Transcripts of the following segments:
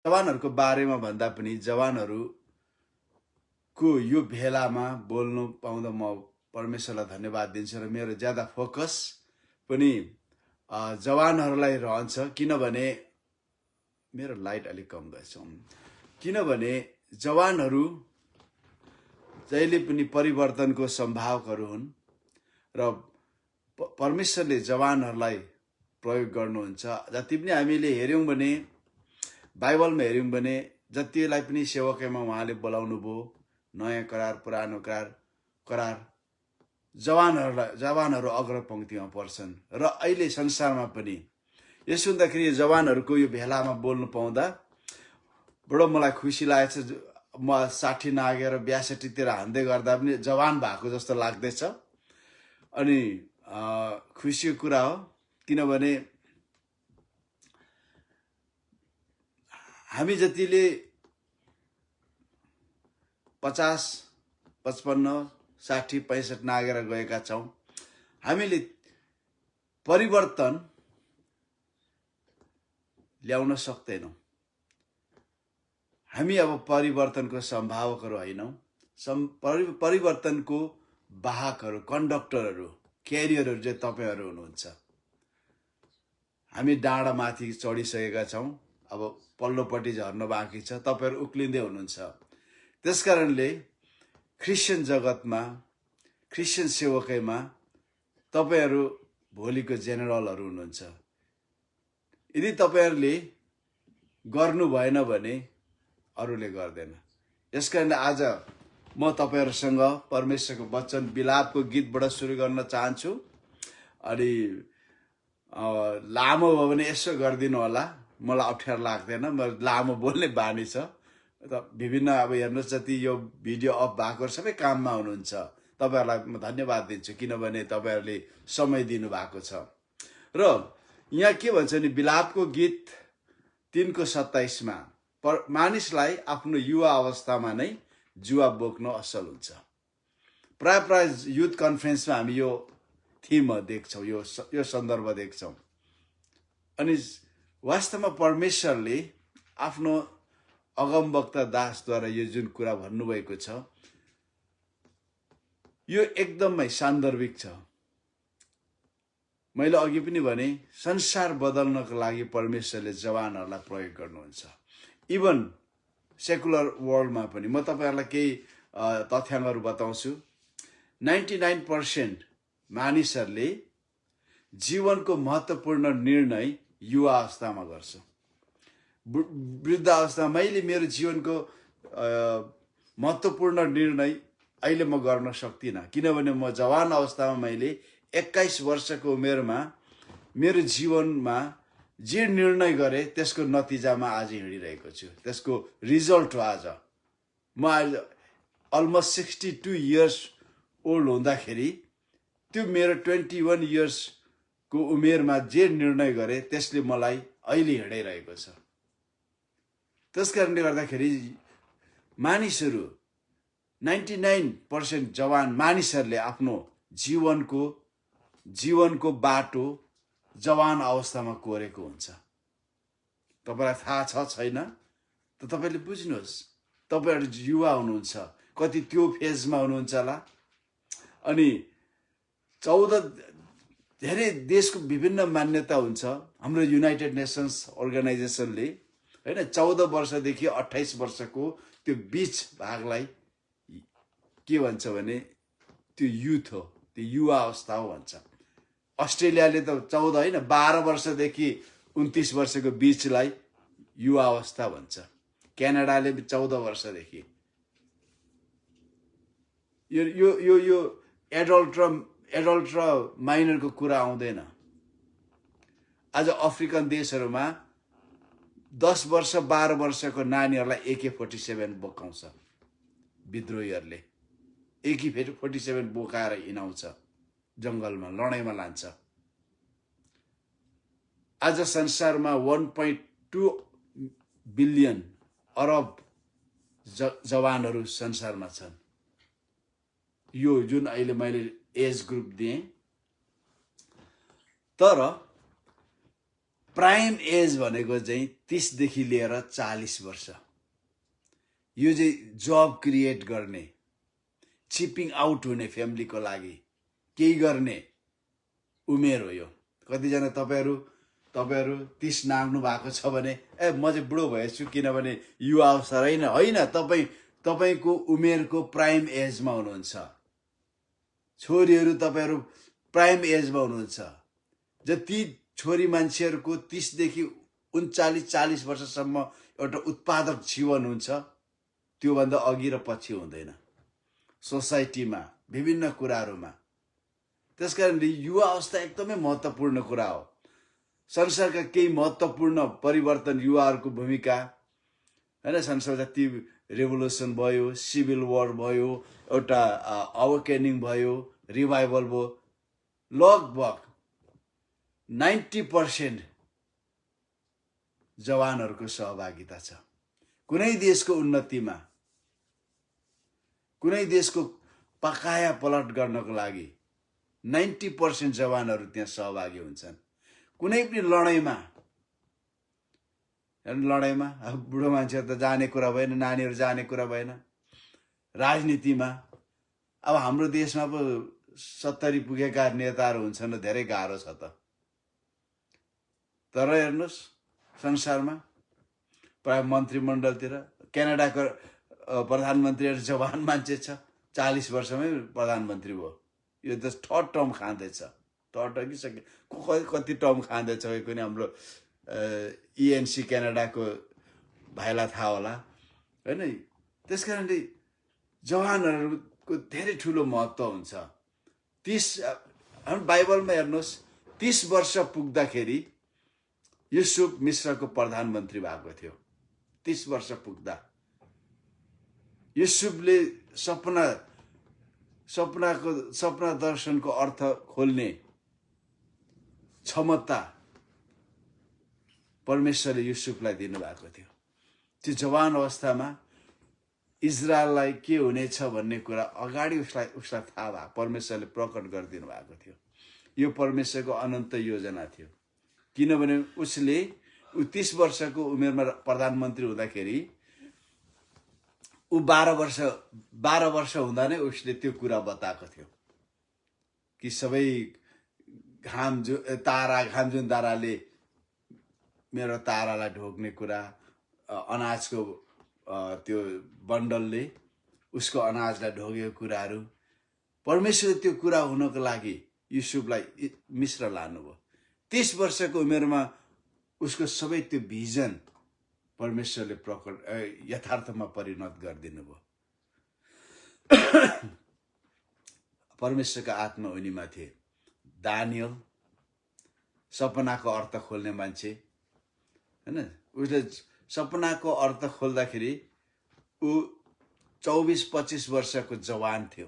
जवानहरूको बारेमा भन्दा पनि जवानहरूको यो भेलामा बोल्नु पाउँदा म परमेश्वरलाई धन्यवाद दिन्छु र मेरो ज्यादा फोकस पनि जवानहरूलाई रहन्छ किनभने मेरो लाइट अलिक कम गर्छ किनभने जवानहरू जहिले पनि परिवर्तनको सम्भावकहरू हुन् र परमेश्वरले जवानहरूलाई प्रयोग गर्नुहुन्छ। जति पनि हामीले हेर्यौं भने बाइबलमा हेर्यौं भने जतिलाई पनि सेवकैमा उहाँले बोलाउनु भयो नयाँ करार पुरानो करार जवानहरू अग्रपंक्तिमा पर्छन् र अहिले संसारमा पनि यसो हुँदाखेरि जवानहरूको यो भेलामा बोल्नु पाउँदा बडो मलाई खुसी लागेछ। म 60 नागेर 62 तिर हान्दै गर्दा पनि जवान भएको जस्तो लाग्दैछ अनि खुसीको कुरा हो किनभने हामी जतिले 50, 55, 60, 65 नागेर गएका छौं हामीले परिवर्तन ल्याउन सक्दैनौं। हामी अब परिवर्तनको सम्भावकहरू हैनौं, परिवर्तनको वाहकहरू कन्डक्टरहरू क्यारियरहरू चाहिँ तपाईहरु हुनुहुन्छ। हामी डाँडामाथि चढिसकेका छौं, अब पल्लोपट्टि झर्न बाँकी छ, तपाईहरु उक्लिँदै हुनुहुन्छ। त्यसकारणले क्रिश्चियन जगतमा क्रिश्चियन सेवकैमा तपाईहरु भोलिको जेनरलहरू हुनुहुन्छ। यदि तपाईहरुले गर्नु भएन भने अरूले गर्दैन। यसकारणले आज म तपाईहरुसँग परमेश्वरको वचन विलापको गीतबाट सुरु गर्न चाहन्छु। अनि लामो भयो भने यसो गर्दिनु होला, मलाई अप्ठ्यारो लाग्दैन, म लामो बोल्ने बानी छ। विभिन्न अब हेर्नुस् जति यो भिडियो अफ भएको सबै काममा हुनुहुन्छ, तपाईहरुलाई म धन्यवाद दिन्छु किनभने तपाईहरुले समय दिनु भएको छ। र यहाँ के भन्छ नि विलापको गीत 3:27 मा मानिसलाई आफ्नो युवा अवस्थामा नै जुवा बोक्न असल हुन्छ। प्राय युथ कन्फरेन्समा हामी यो थीम देख्छौं, यो सन्दर्भ देख्छौं। अनि वास्तवमा परमेश्वरले आफ्नो अगमवक्ता दासद्वारा यो जुन कुरा भन्नुभएको छ यो एकदमै सान्दर्भिक छ। मैले अघि पनि भने संसार बदल्नको लागि परमेश्वरले जवानहरूलाई प्रयोग गर्नुहुन्छ। इभन सेकुलर वर्ल्डमा पनि म तपाईहरुलाई केही तथ्याङ्कहरू बताउँछु। 99% मानिसहरूले जीवनको महत्त्वपूर्ण निर्णय युवा अवस्थामा गर्छ। वृद्ध अवस्थामा मैले मेरो जीवनको महत्त्वपूर्ण निर्णय अहिले म गर्न सक्दिनँ किनभने म जवान अवस्थामा मैले 21 वर्षको उमेरमा मेरो जीवनमा जे निर्णय गरे त्यसको नतिजामा आज हिँडिरहेको छु, त्यसको रिजल्ट हो आज। म अलमोस्ट 62 इयर्स ओल्ड हुँदाखेरि त्यो मेरो 21 इयर्स को उमेरमा जे निर्णय गरे त्यसले मलाई अहिले हिँडाइरहेको छ। त्यसकारणले गर्दाखेरि मानिसहरू 99% जवान मानिसहरूले आफ्नो जीवनको बाटो जवान अवस्थामा कोरेको हुन्छ। तपाईलाई थाहा छ छैन त तपाईले बुझ्नुहोस्, तपाईहरु युवा हुनुहुन्छ, कति त्यो फेजमा हुनुहुन्छ होला। अनि 14 धेरै देशको विभिन्न मान्यता हुन्छ। हाम्रो युनाइटेड नेसन्स अर्गनाइजेसनले हैन 14 वर्षदेखि 28 वर्षको त्यो बीच भागलाई के भन्छ भने त्यो युथ हो, त्यो युवा अवस्था हो भन्छ। अस्ट्रेलियाले त 14 हैन 12 वर्षदेखि 29 वर्षको बीचलाई युवा अवस्था भन्छ। क्यानाडाले 14 वर्षदेखि यो एडल्ट र माइनरको कुरा आउँदैन। आज अफ्रिकन देशहरूमा 10 वर्ष 12 वर्षको नानीहरूलाई AK-47 बोकाउँछ। विद्रोहीहरूले AK-47 बोकाएर हिँडाउँछ, जंगलमा लडाईँमा लान्छ। आज संसारमा 1.2 बिलियन अरब जवानहरू संसारमा छन्। यो जुन अहिले मैले एज ग्रुप दिएँ, तर प्राइम एज भनेको चाहिँ 30 देखि लिएर 40 वर्ष। यो चाहिँ जब क्रिएट गर्ने, चिपिङ आउट हुने, फ्यामिलीको लागि केही गर्ने उमेर हो यो। कतिजना तपाईँहरू 30 नाग्नु भएको छ भने म चाहिँ बुढो भएछु किनभने युवा अवसर होइन। तपाईँको उमेरको प्राइम एजमा हुनुहुन्छ। छोरीहरू तपाईँहरू प्राइम एजमा हुनुहुन्छ। जति छोरी मान्छेहरूको 30 देखि 39-40 वर्षसम्म एउटा उत्पादक जीवन हुन्छ, त्योभन्दा अघि र पछि हुँदैन सोसाइटीमा, विभिन्न कुराहरूमा। त्यसकारणले युवा अवस्था एकदमै महत्त्वपूर्ण कुरा हो। संसारका केही महत्त्वपूर्ण परिवर्तन युवाहरूको भूमिका हैन। संसार जति रेभोल्युसन भयो, सिभिल वार भयो, एउटा अवेकेनिङ भयो, रिभाइभल भयो, लगभग 90% जवानहरूको सहभागिता छ। कुनै देशको उन्नतिमा, कुनै देशको पकाया पलट गर्नको लागि 90% जवानहरू त्यहाँ सहभागी हुन्छन्। कुनै पनि लडाइँमा अब बुढो मान्छेहरू त जाने कुरा भएन, नानीहरू जाने कुरा भएन। राजनीतिमा अब हाम्रो देशमा पो 70 पुगेका नेताहरू हुन्छन्, धेरै गाह्रो छ त। तर हेर्नुहोस् संसारमा प्राय मन्त्रीमण्डलतिर क्यानाडाको प्रधानमन्त्री जवान मान्छे छ, 40 वर्षमै प्रधानमन्त्री भयो। यो त थर्ड टर्म खाँदैछ, थर्ड कि कति टर्म खाँदैछ कुनै हाम्रो ENC क्यानाडाको भाइलाई थाहा होला हैन। त्यसकारणले जवानहरूको धेरै ठुलो महत्त्व हुन्छ। 30 हाम्रो बाइबलमा हेर्नुहोस् 30 वर्ष पुग्दाखेरि युसुफ मिस्रको प्रधानमन्त्री भएको थियो। 30 वर्ष पुग्दा युसुफले सपना दर्शनको अर्थ खोल्ने क्षमता परमेश्वरले युसुफलाई दिनुभएको थियो। त्यो जवान अवस्थामा इजरायललाई के हुनेछ भन्ने कुरा अगाडि उसलाई थाहा भयो, परमेश्वरले प्रकट गरिदिनु भएको थियो। यो परमेश्वरको अनन्त योजना थियो। किनभने उसले 30 वर्षको उमेरमा प्रधानमन्त्री हुँदाखेरि ऊ 12 वर्ष हुँदा नै उसले त्यो कुरा बताएको थियो कि सबै घाम जुन ताराले मेरो तारालाई ढोक्ने कुरा, अनाजको त्यो बन्डलले उसको अनाजलाई ढोगेको कुराहरू, परमेश्वर त्यो कुरा हुनको लागि युसुफलाई मिस्र लानुभयो। 30 वर्षको उमेरमा उसको सबै त्यो भिजन परमेश्वरले यथार्थमा परिणत गरिदिनु भयो। परमेश्वरका आत्मा उनीमा थिए। दानियल सपनाको अर्थ खोल्ने मान्छे हैन। उसले सपनाको अर्थ खोल्दाखेरि ऊ 24-25 वर्षको जवान थियो।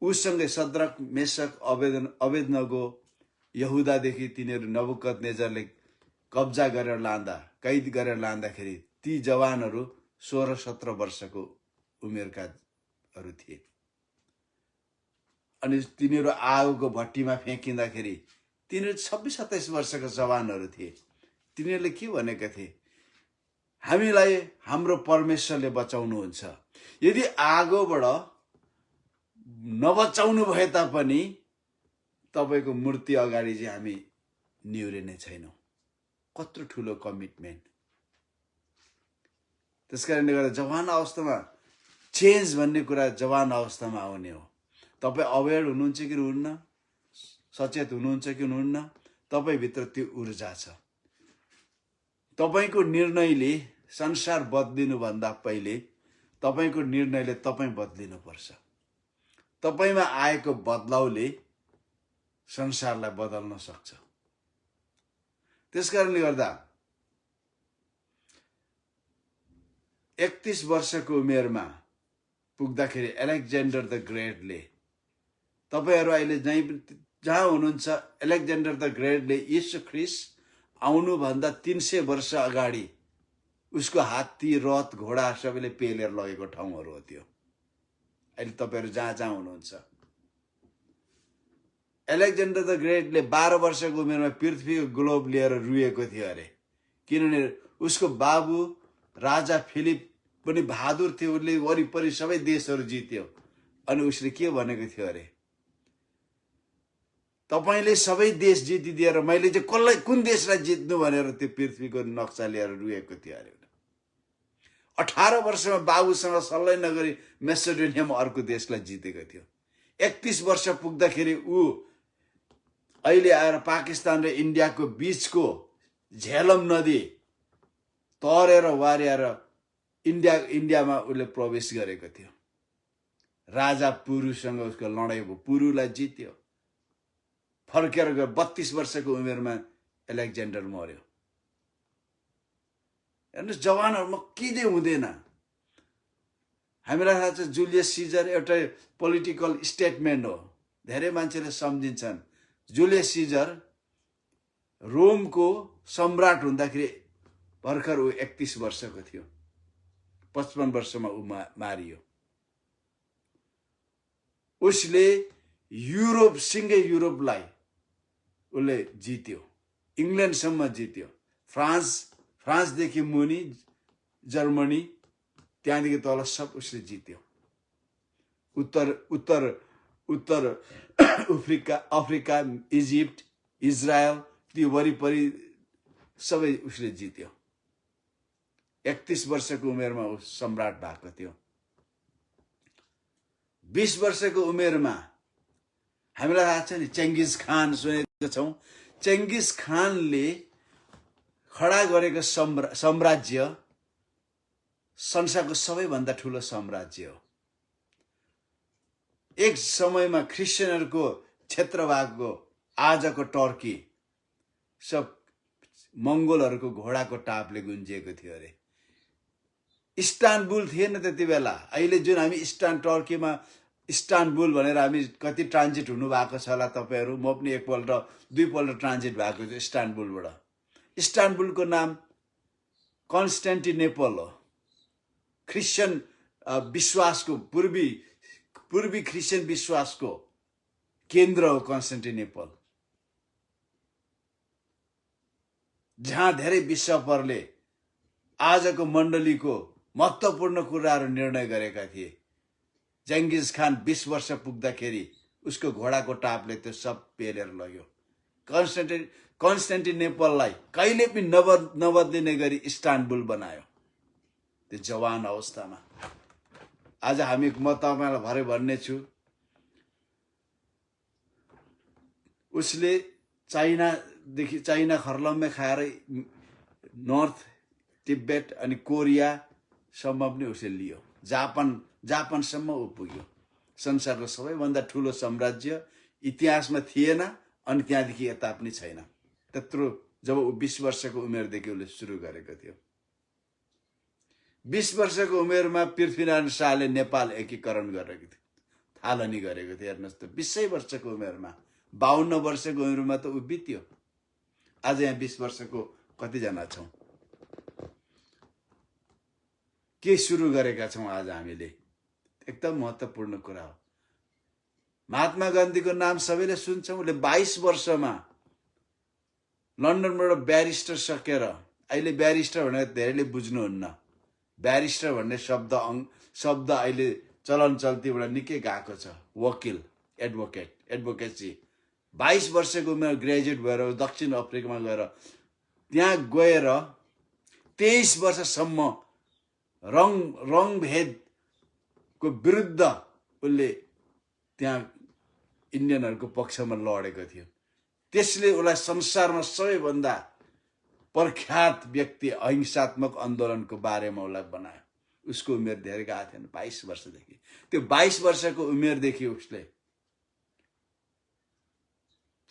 उसँगै सद्रक, मेशक, अबेदनगो, यहुदादेखि तिनीहरू नबुकदनेजरले कब्जा गरेर लाँदा, कैद गरेर लाँदाखेरि ती जवानहरू 16-17 वर्षको उमेरकाहरू थिए। अनि तिनीहरू आगोको भट्टीमा फ्याँकिँदाखेरि तिनीहरू 26-27 वर्षका जवानहरू थिए। तिनीहरूले के भनेका थिए? हामीलाई हाम्रो परमेश्वरले बचाउनुहुन्छ। यदि आगोबाट नबचाउनु भए तापनि तपाईको मूर्ति अगाडि चाहिँ हामी निहुरिने छैनौँ। कत्रो ठुलो कमिटमेन्ट। त्यसकारणले गर्दा जवान अवस्थामा चेन्ज भन्ने कुरा जवान अवस्थामा आउने हो। तपाईँ अवेयर हुनुहुन्छ कि हुनुहुन्न, सचेत हुनुहुन्छ कि हुनुहुन्न, तपाईँभित्र त्यो ऊर्जा छ। तपाईँको निर्णयले संसार बदलिनुभन्दा पहिले तपाईँको निर्णयले तपाईँ बदलिनुपर्छ। तपाईँमा आएको बदलाउले संसारलाई बदल्न सक्छ। त्यसकारणले गर्दा 31 वर्षको उमेरमा पुग्दाखेरि एलेक्जेन्डर द ग्रेटले, तपाईहरू अहिले जहाँ हुनुहुन्छ, एलेक्जेन्डर द ग्रेटले यीशु ख्रीष्ट आउनुभन्दा 300 वर्ष अगाडि उसको हात्ती, रथ, घोडा सबैले पेलेर लगेको ठाउँहरू हो त्यो। अहिले तपाईहरू जहाँ हुनुहुन्छ एलेक्जेन्डर द ग्रेटले 12 वर्षको उमेरमा पृथ्वीको ग्लोब लिएर रुएको थियो अरे, किनभने उसको बाबु राजा फिलिप पनि बहादुर थियो, उसले वरिपरि सबै देशहरू जित्यो। अनि उसले के भनेको थियो अरे, तपाईले सबै देश जितिदिएर मैले चाहिँ कसलाई कुन देशलाई जित्नु भनेर त्यो पृथ्वीको नक्सा लिएर रुएको थियो अरे। 18 वर्षमा बाबुसँग सल्लाह नगरी मेसिडोनियामा अर्को देशलाई जितेको थियो। 31 वर्ष पुग्दाखेरि ऊ अहिले आएर पाकिस्तान र इन्डियाको बीचको झेलम नदी तरेर वारेर इन्डियामा उसले प्रवेश गरेको थियो। राजा पुरुसँग उसको लडाइँ भयो, पुरुलाई जित्यो। फर्केर गयो, 32 वर्षको उमेरमा एलेक्जेन्डर मर्यो। हेर्नुहोस्, जवानहरूमा के चाहिँ हुँदैन। हामीलाई थाहा छ जुलियस सिजर एउटा पोलिटिकल स्टेटमेन्ट हो, धेरै मान्छेले सम्झिन्छन्। जुलियस सिजर रोमको सम्राट हुँदाखेरि भर्खर ऊ 31 वर्षको थियो, 55 वर्षमा ऊ मारियो। उसले युरोप, सिङ्गै युरोपलाई उसले जित्यो, इङ्ल्यान्डसम्म जित्यो, फ्रान्सदेखि मुनि जर्मनी, त्यहाँदेखि तल सब उसले जित्यो। उत्तर अफ्रिका, इजिप्ट, इजरायल, त्यो वरिपरि सबै उसले जित्यो। 31 वर्षको उमेरमा ऊ सम्राट भएको थियो। 20 वर्षको उमेरमा हामीलाई थाहा छ नि, चेङ्गिज खान सुनेको छौँ। चेङ्गिज खानले खडा गरेको साम्राज्य संसारको सबैभन्दा ठुलो साम्राज्य हो। एक समयमा क्रिस्चियनहरूको क्षेत्र भएको आजको टर्की सब मङ्गोलहरूको घोडाको टापले गुन्जिएको थियो अरे। इस्तानबुल थिएन त्यति बेला। अहिले जुन हामी टर्कीमा इस्तानबुल भनेर हामी कति ट्रान्जिट हुनु भएको छ होला तपाईहरू, म पनि एकपल्ट दुईपल्ट ट्रान्जिट भएको छु इस्तानबुलबाट। इस्तानबुलको नाम कन्स्टेन्टिनेपल हो। क्रिस्चियन विश्वासको पूर्वी क्रिस्चियन विश्वासको केन्द्र हो कन्स्टेन्टिनेपल, जहाँ धेरै विश्वहरूले आजको मण्डलीको महत्त्वपूर्ण कुराहरू निर्णय गरेका थिए। चेङ्गिज खान 20 वर्ष पुग्दाखेरि उसको घोडाको टापले त्यो सब पेलेर लग्यो। कन्स्टेन्टिनेपललाई कहिले पनि नबद्लिने गरी इस्तानबुल बनायो त्यो जवान अवस्थामा। आज म तपाईँलाई भरे भन्ने छु, उसले चाइना खर्लम्मे खाएर नर्थ तिब्बत अनि कोरियासम्म पनि उसले लियो, जापानसम्म ऊ पुग्यो। संसारको सबैभन्दा ठुलो साम्राज्य इतिहासमा थिएन, अनि त्यहाँदेखि यता पनि छैन। त्यत्रो जब ऊ 20 वर्षको उमेरदेखि उसले सुरु गरेको थियो। 20 वर्षको उमेरमा पृथ्वीनारायण शाहले नेपाल एकीकरण गरेको थियो, थालनी गरेको थियो। हेर्नुहोस् त, 20 वर्षको उमेरमा, 52 वर्षको उमेरमा त ऊ बित्यो। आज यहाँ 20 वर्षको कतिजना छौँ? के सुरु गरेका छौँ आज हामीले? एकदम महत्त्वपूर्ण कुरा हो। महात्मा गान्धीको नाम सबैले सुन्छौँ। उसले 22 वर्षमा लन्डनबाट ब्यारिस्टर सकेर, अहिले ब्यारिस्टर भनेर धेरैले बुझ्नुहुन्न, ब्यारिस्टर भन्ने शब्द अहिले चलन चल्तीबाट निकै गएको छ। वकिल, एडभोकेसी। 22 वर्षको उमेरमा ग्रेजुएट भएर दक्षिण अफ्रिकामा गएर त्यहाँ गएर 23 वर्षसम्म रङभेदको विरुद्ध उसले त्यहाँ इन्डियनहरूको पक्षमा लडेको थियो। त्यसले उसलाई संसारमा सबैभन्दा प्रख्यात व्यक्ति अहिंसात्मक आन्दोलनको बारेमा उसलाई बनायो। उसको उमेर धेरै गएको थिएन, 22 वर्षदेखि। त्यो 22 वर्षको उमेरदेखि उसले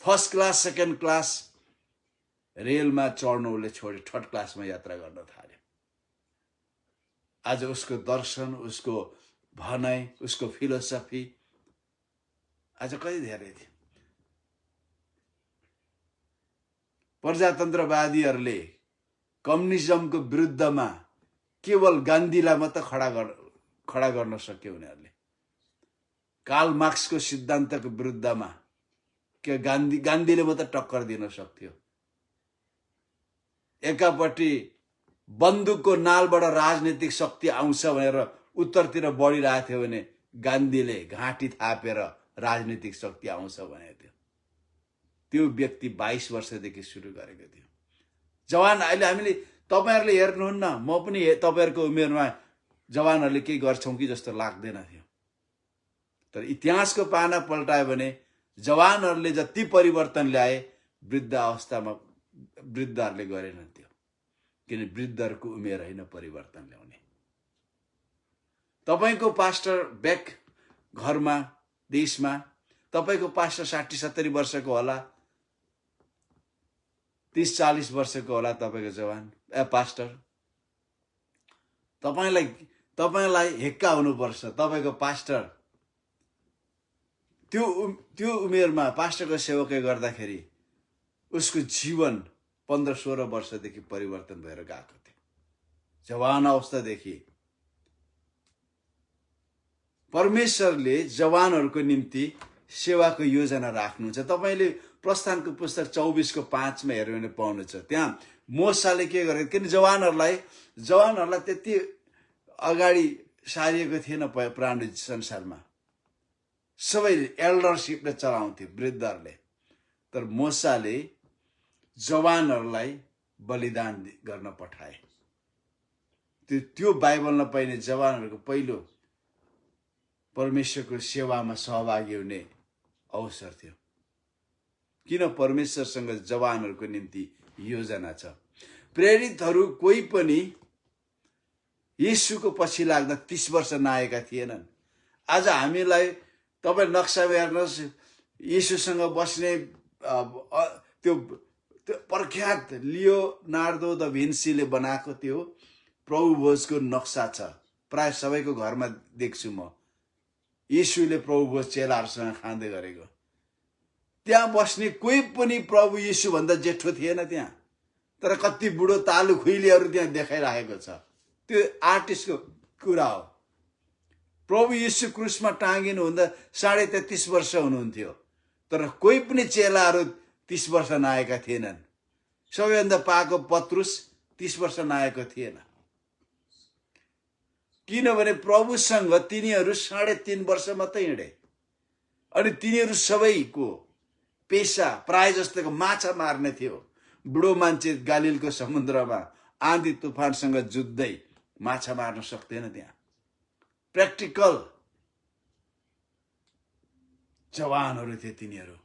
फर्स्ट क्लास, सेकेन्ड क्लास रेलमा चढ्नु उसले छोड्यो, थर्ड क्लासमा यात्रा गर्न थाल्यो। आज उसको दर्शन, उसको भनाइ, उसको फिलोसफी आज कति धेरै थियो। प्रजातन्त्रवादीहरूले कम्युनिजमको विरुद्धमा केवल गान्धीलाई मात्र खडा गर्न सक्यो उनीहरूले। कार्ल मार्क्सको सिद्धान्तको विरुद्धमा के गान्धीले मात्र टक्कर दिन सक्थ्यो। एकापट्टि बन्दुकको नालबाट राजनीतिक शक्ति आउँछ भनेर उत्तरतिर बढिरहेको थियो भने गान्धीले घाँटी थापेर राजनीतिक शक्ति आउँछ भनेको थियो। त्यो व्यक्ति 22 वर्षदेखि सुरु गरेको थियो। जवान अहिले हामीले तपाईहरुले हेर्नुहुन्न, म पनि तपाईहरुको उमेरमा जवानहरूले के गर्छौं कि जस्तो लाग्दैन थियो। तर इतिहासको पाना पल्टायो भने जवानहरूले जति परिवर्तन ल्याए वृद्ध अवस्थामा वृद्धहरूले गरेनन् त्यो। किन वृद्धहरूको उमेर हैन परिवर्तन ल्याउने। तपाईको पास्टर बेक घरमा देशमा तपाईको पास्टर 60-70 वर्षको होला, 30-40 वर्षको होला तपाईको जवान पास्टर। तपाईलाई हेक्का हुनुपर्छ। तपाईको पास्टर त्यो उमेरमा पास्टरको सेवकै गर्दाखेरि उसको जीवन 15-16 वर्षदेखि परिवर्तन भएर गएको थियो। जवान अवस्थादेखि परमेश्वरले जवानहरूको निम्ति सेवाको योजना राख्नुहुन्छ। तपाईले प्रस्थानको पुस्तक 24:5 मा हेर्नु भने पाउनुहुन्छ। त्यहाँ मोसाले के गरे, किन जवानहरूलाई त्यति अगाडि सारिएको थिएन प्राणी संसारमा। सबै एल्डरशिपले चलाउँथे वृद्धहरूले। तर मोसाले जवानहरूलाई बलिदान गर्न पठाए। त्यो बाइबलमा पाइने जवानहरूको पहिलो परमेश्वरको सेवामा सहभागी हुने अवसर थियो। किन परमेश्वरसँग जवानहरूको निम्ति योजना छ। प्रेरितहरू कोही पनि येशूको पछि लाग्दा 30 वर्ष नआएका थिएनन्। आज हामीलाई तपाई नक्सा हेर्नुहोस्, येशूसँग बस्ने त्यो प्रख्यात लियोनार्दो द भिन्सीले बनाएको त्यो प्रभु भोजको नक्सा छ। प्राय सबैको घरमा देख्छु म। येशूले प्रभु भोज चेलाहरूसँग खाँदै गरेको। त्यहाँ बस्ने कोही पनि प्रभु येशू भन्दा जेठो थिएन त्यहाँ। तर कति बुढो तालु खुइलीहरू त्यहाँ देखाइरहेको छ। त्यो आर्टिस्टको कुरा हो। प्रभु येशू क्रुसमा टाँगिनु हुँदा 33.5 वर्ष हुनुहुन्थ्यो। तर कोही पनि चेलाहरू 30 वर्ष नआएका थिएनन्। सबैभन्दा पाको पत्रुस 30 वर्ष नआएको थिएन। किनभने प्रभुसँग तिनीहरू 3.5 वर्ष मात्रै हिँडे। अनि तिनीहरू सबैको पेशा प्राय जस्तोको माछा मार्ने थियो। बुढो मान्छे गालिलको समुद्रमा आँधी तुफानसँग जुझ्दै माछा मार्न सक्दैन। त्यहाँ प्र्याक्टिकल जवानहरू थिए तिनीहरू।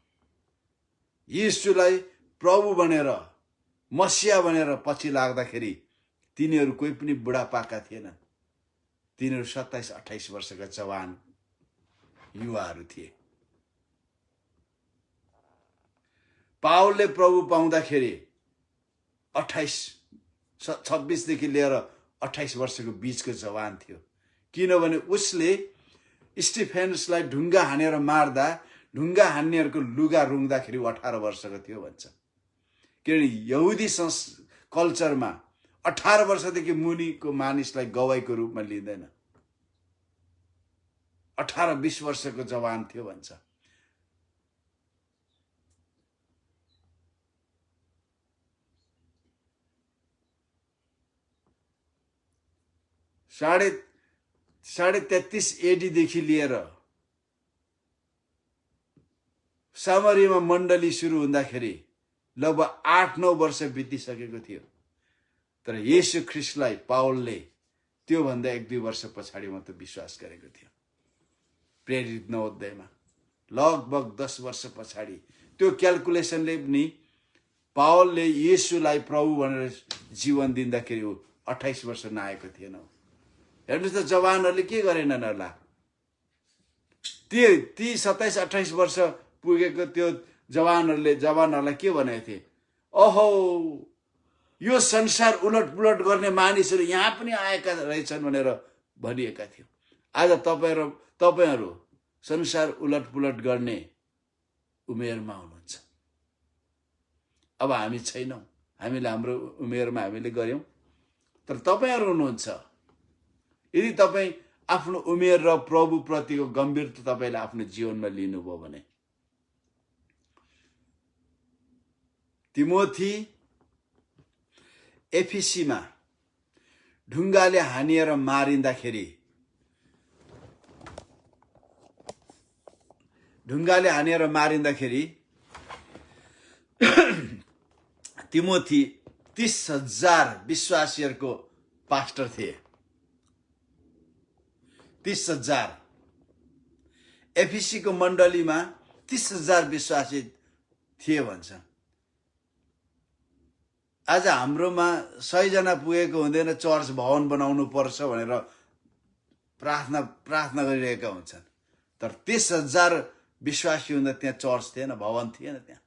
येशूलाई प्रभु भनेर मसिया भनेर पछि लाग्दाखेरि तिनीहरू कोही पनि बुढापाका थिएनन्। तिनीहरू 27-28 वर्षका जवान युवाहरू थिए। पावलले प्रभु पाउँदाखेरि 26 देखि लिएर 28 वर्षको बीचको जवान थियो। किनभने उसले स्टिफेनसलाई ढुङ्गा हानेर मार्दा ढुङ्गा हान्नेहरूको लुगा रुङ्दाखेरि 18 वर्षको थियो भन्छ। किनभने यहुदी कल्चरमा 18 वर्षदेखि मुनिको मानिसलाई गवाईको रूपमा लिँदैन। 18-20 वर्षको जवान थियो भन्छ। साढे 33 एडी देखि लिएर सामरीमा मण्डली सुरु हुँदाखेरि लगभग 8-9 वर्ष बितिसकेको थियो। तर येशू ख्रीष्टलाई पावलले त्यो भन्दा 1-2 वर्ष पछाडि मात्र विश्वास गरेको थियो। प्रेरित 9 अध्यायमा लगभग 10 वर्ष पछाडि त्यो क्याल्कुलेसनले पनि पावलले येशूलाई प्रभु भनेर जीवन दिँदाखेरि 28 वर्ष नआएको थिएन। हेर्नुस् त जवानहरूले के गरेनन् होला। ती 27-28 वर्ष पुगेको त्यो जवानहरूलाई के भनेको थिए, ओहो यो संसार उलटपुलट गर्ने मानिसहरू यहाँ पनि आएका रहेछन् भनेर भनिएका थियो। आज तपाईहरु संसार उलटपुलट गर्ने उमेरमा हुनुहुन्छ। अब हामी छैनौं। हामीले हाम्रो उमेरमा हामीले गर्यौं। तर तपाईहरु हुनुहुन्छ। यदि तपाई आफ्नो उमेर र प्रभु प्रतिको गम्भीरता तपाईले आफ्नो जीवनमा लिनुभयो भने तिमोथी एफिसीमा ढुङ्गाले हानिएर मारिँदाखेरि तिमोथी 30,000 विश्वासीहरूको पास्टर थिए। 30,000 एफिसीको मण्डलीमा 30,000 विश्वासी थिए भन्छ। आज हाम्रोमा 100 जना पुगेको हुँदैन, चर्च भवन बनाउनु पर्छ भनेर प्रार्थना गरिरहेका हुन्छन्। तर 30,000 विश्वासी हुँदा त्यहाँ चर्च थिएन, भवन थिएन त्यहाँ।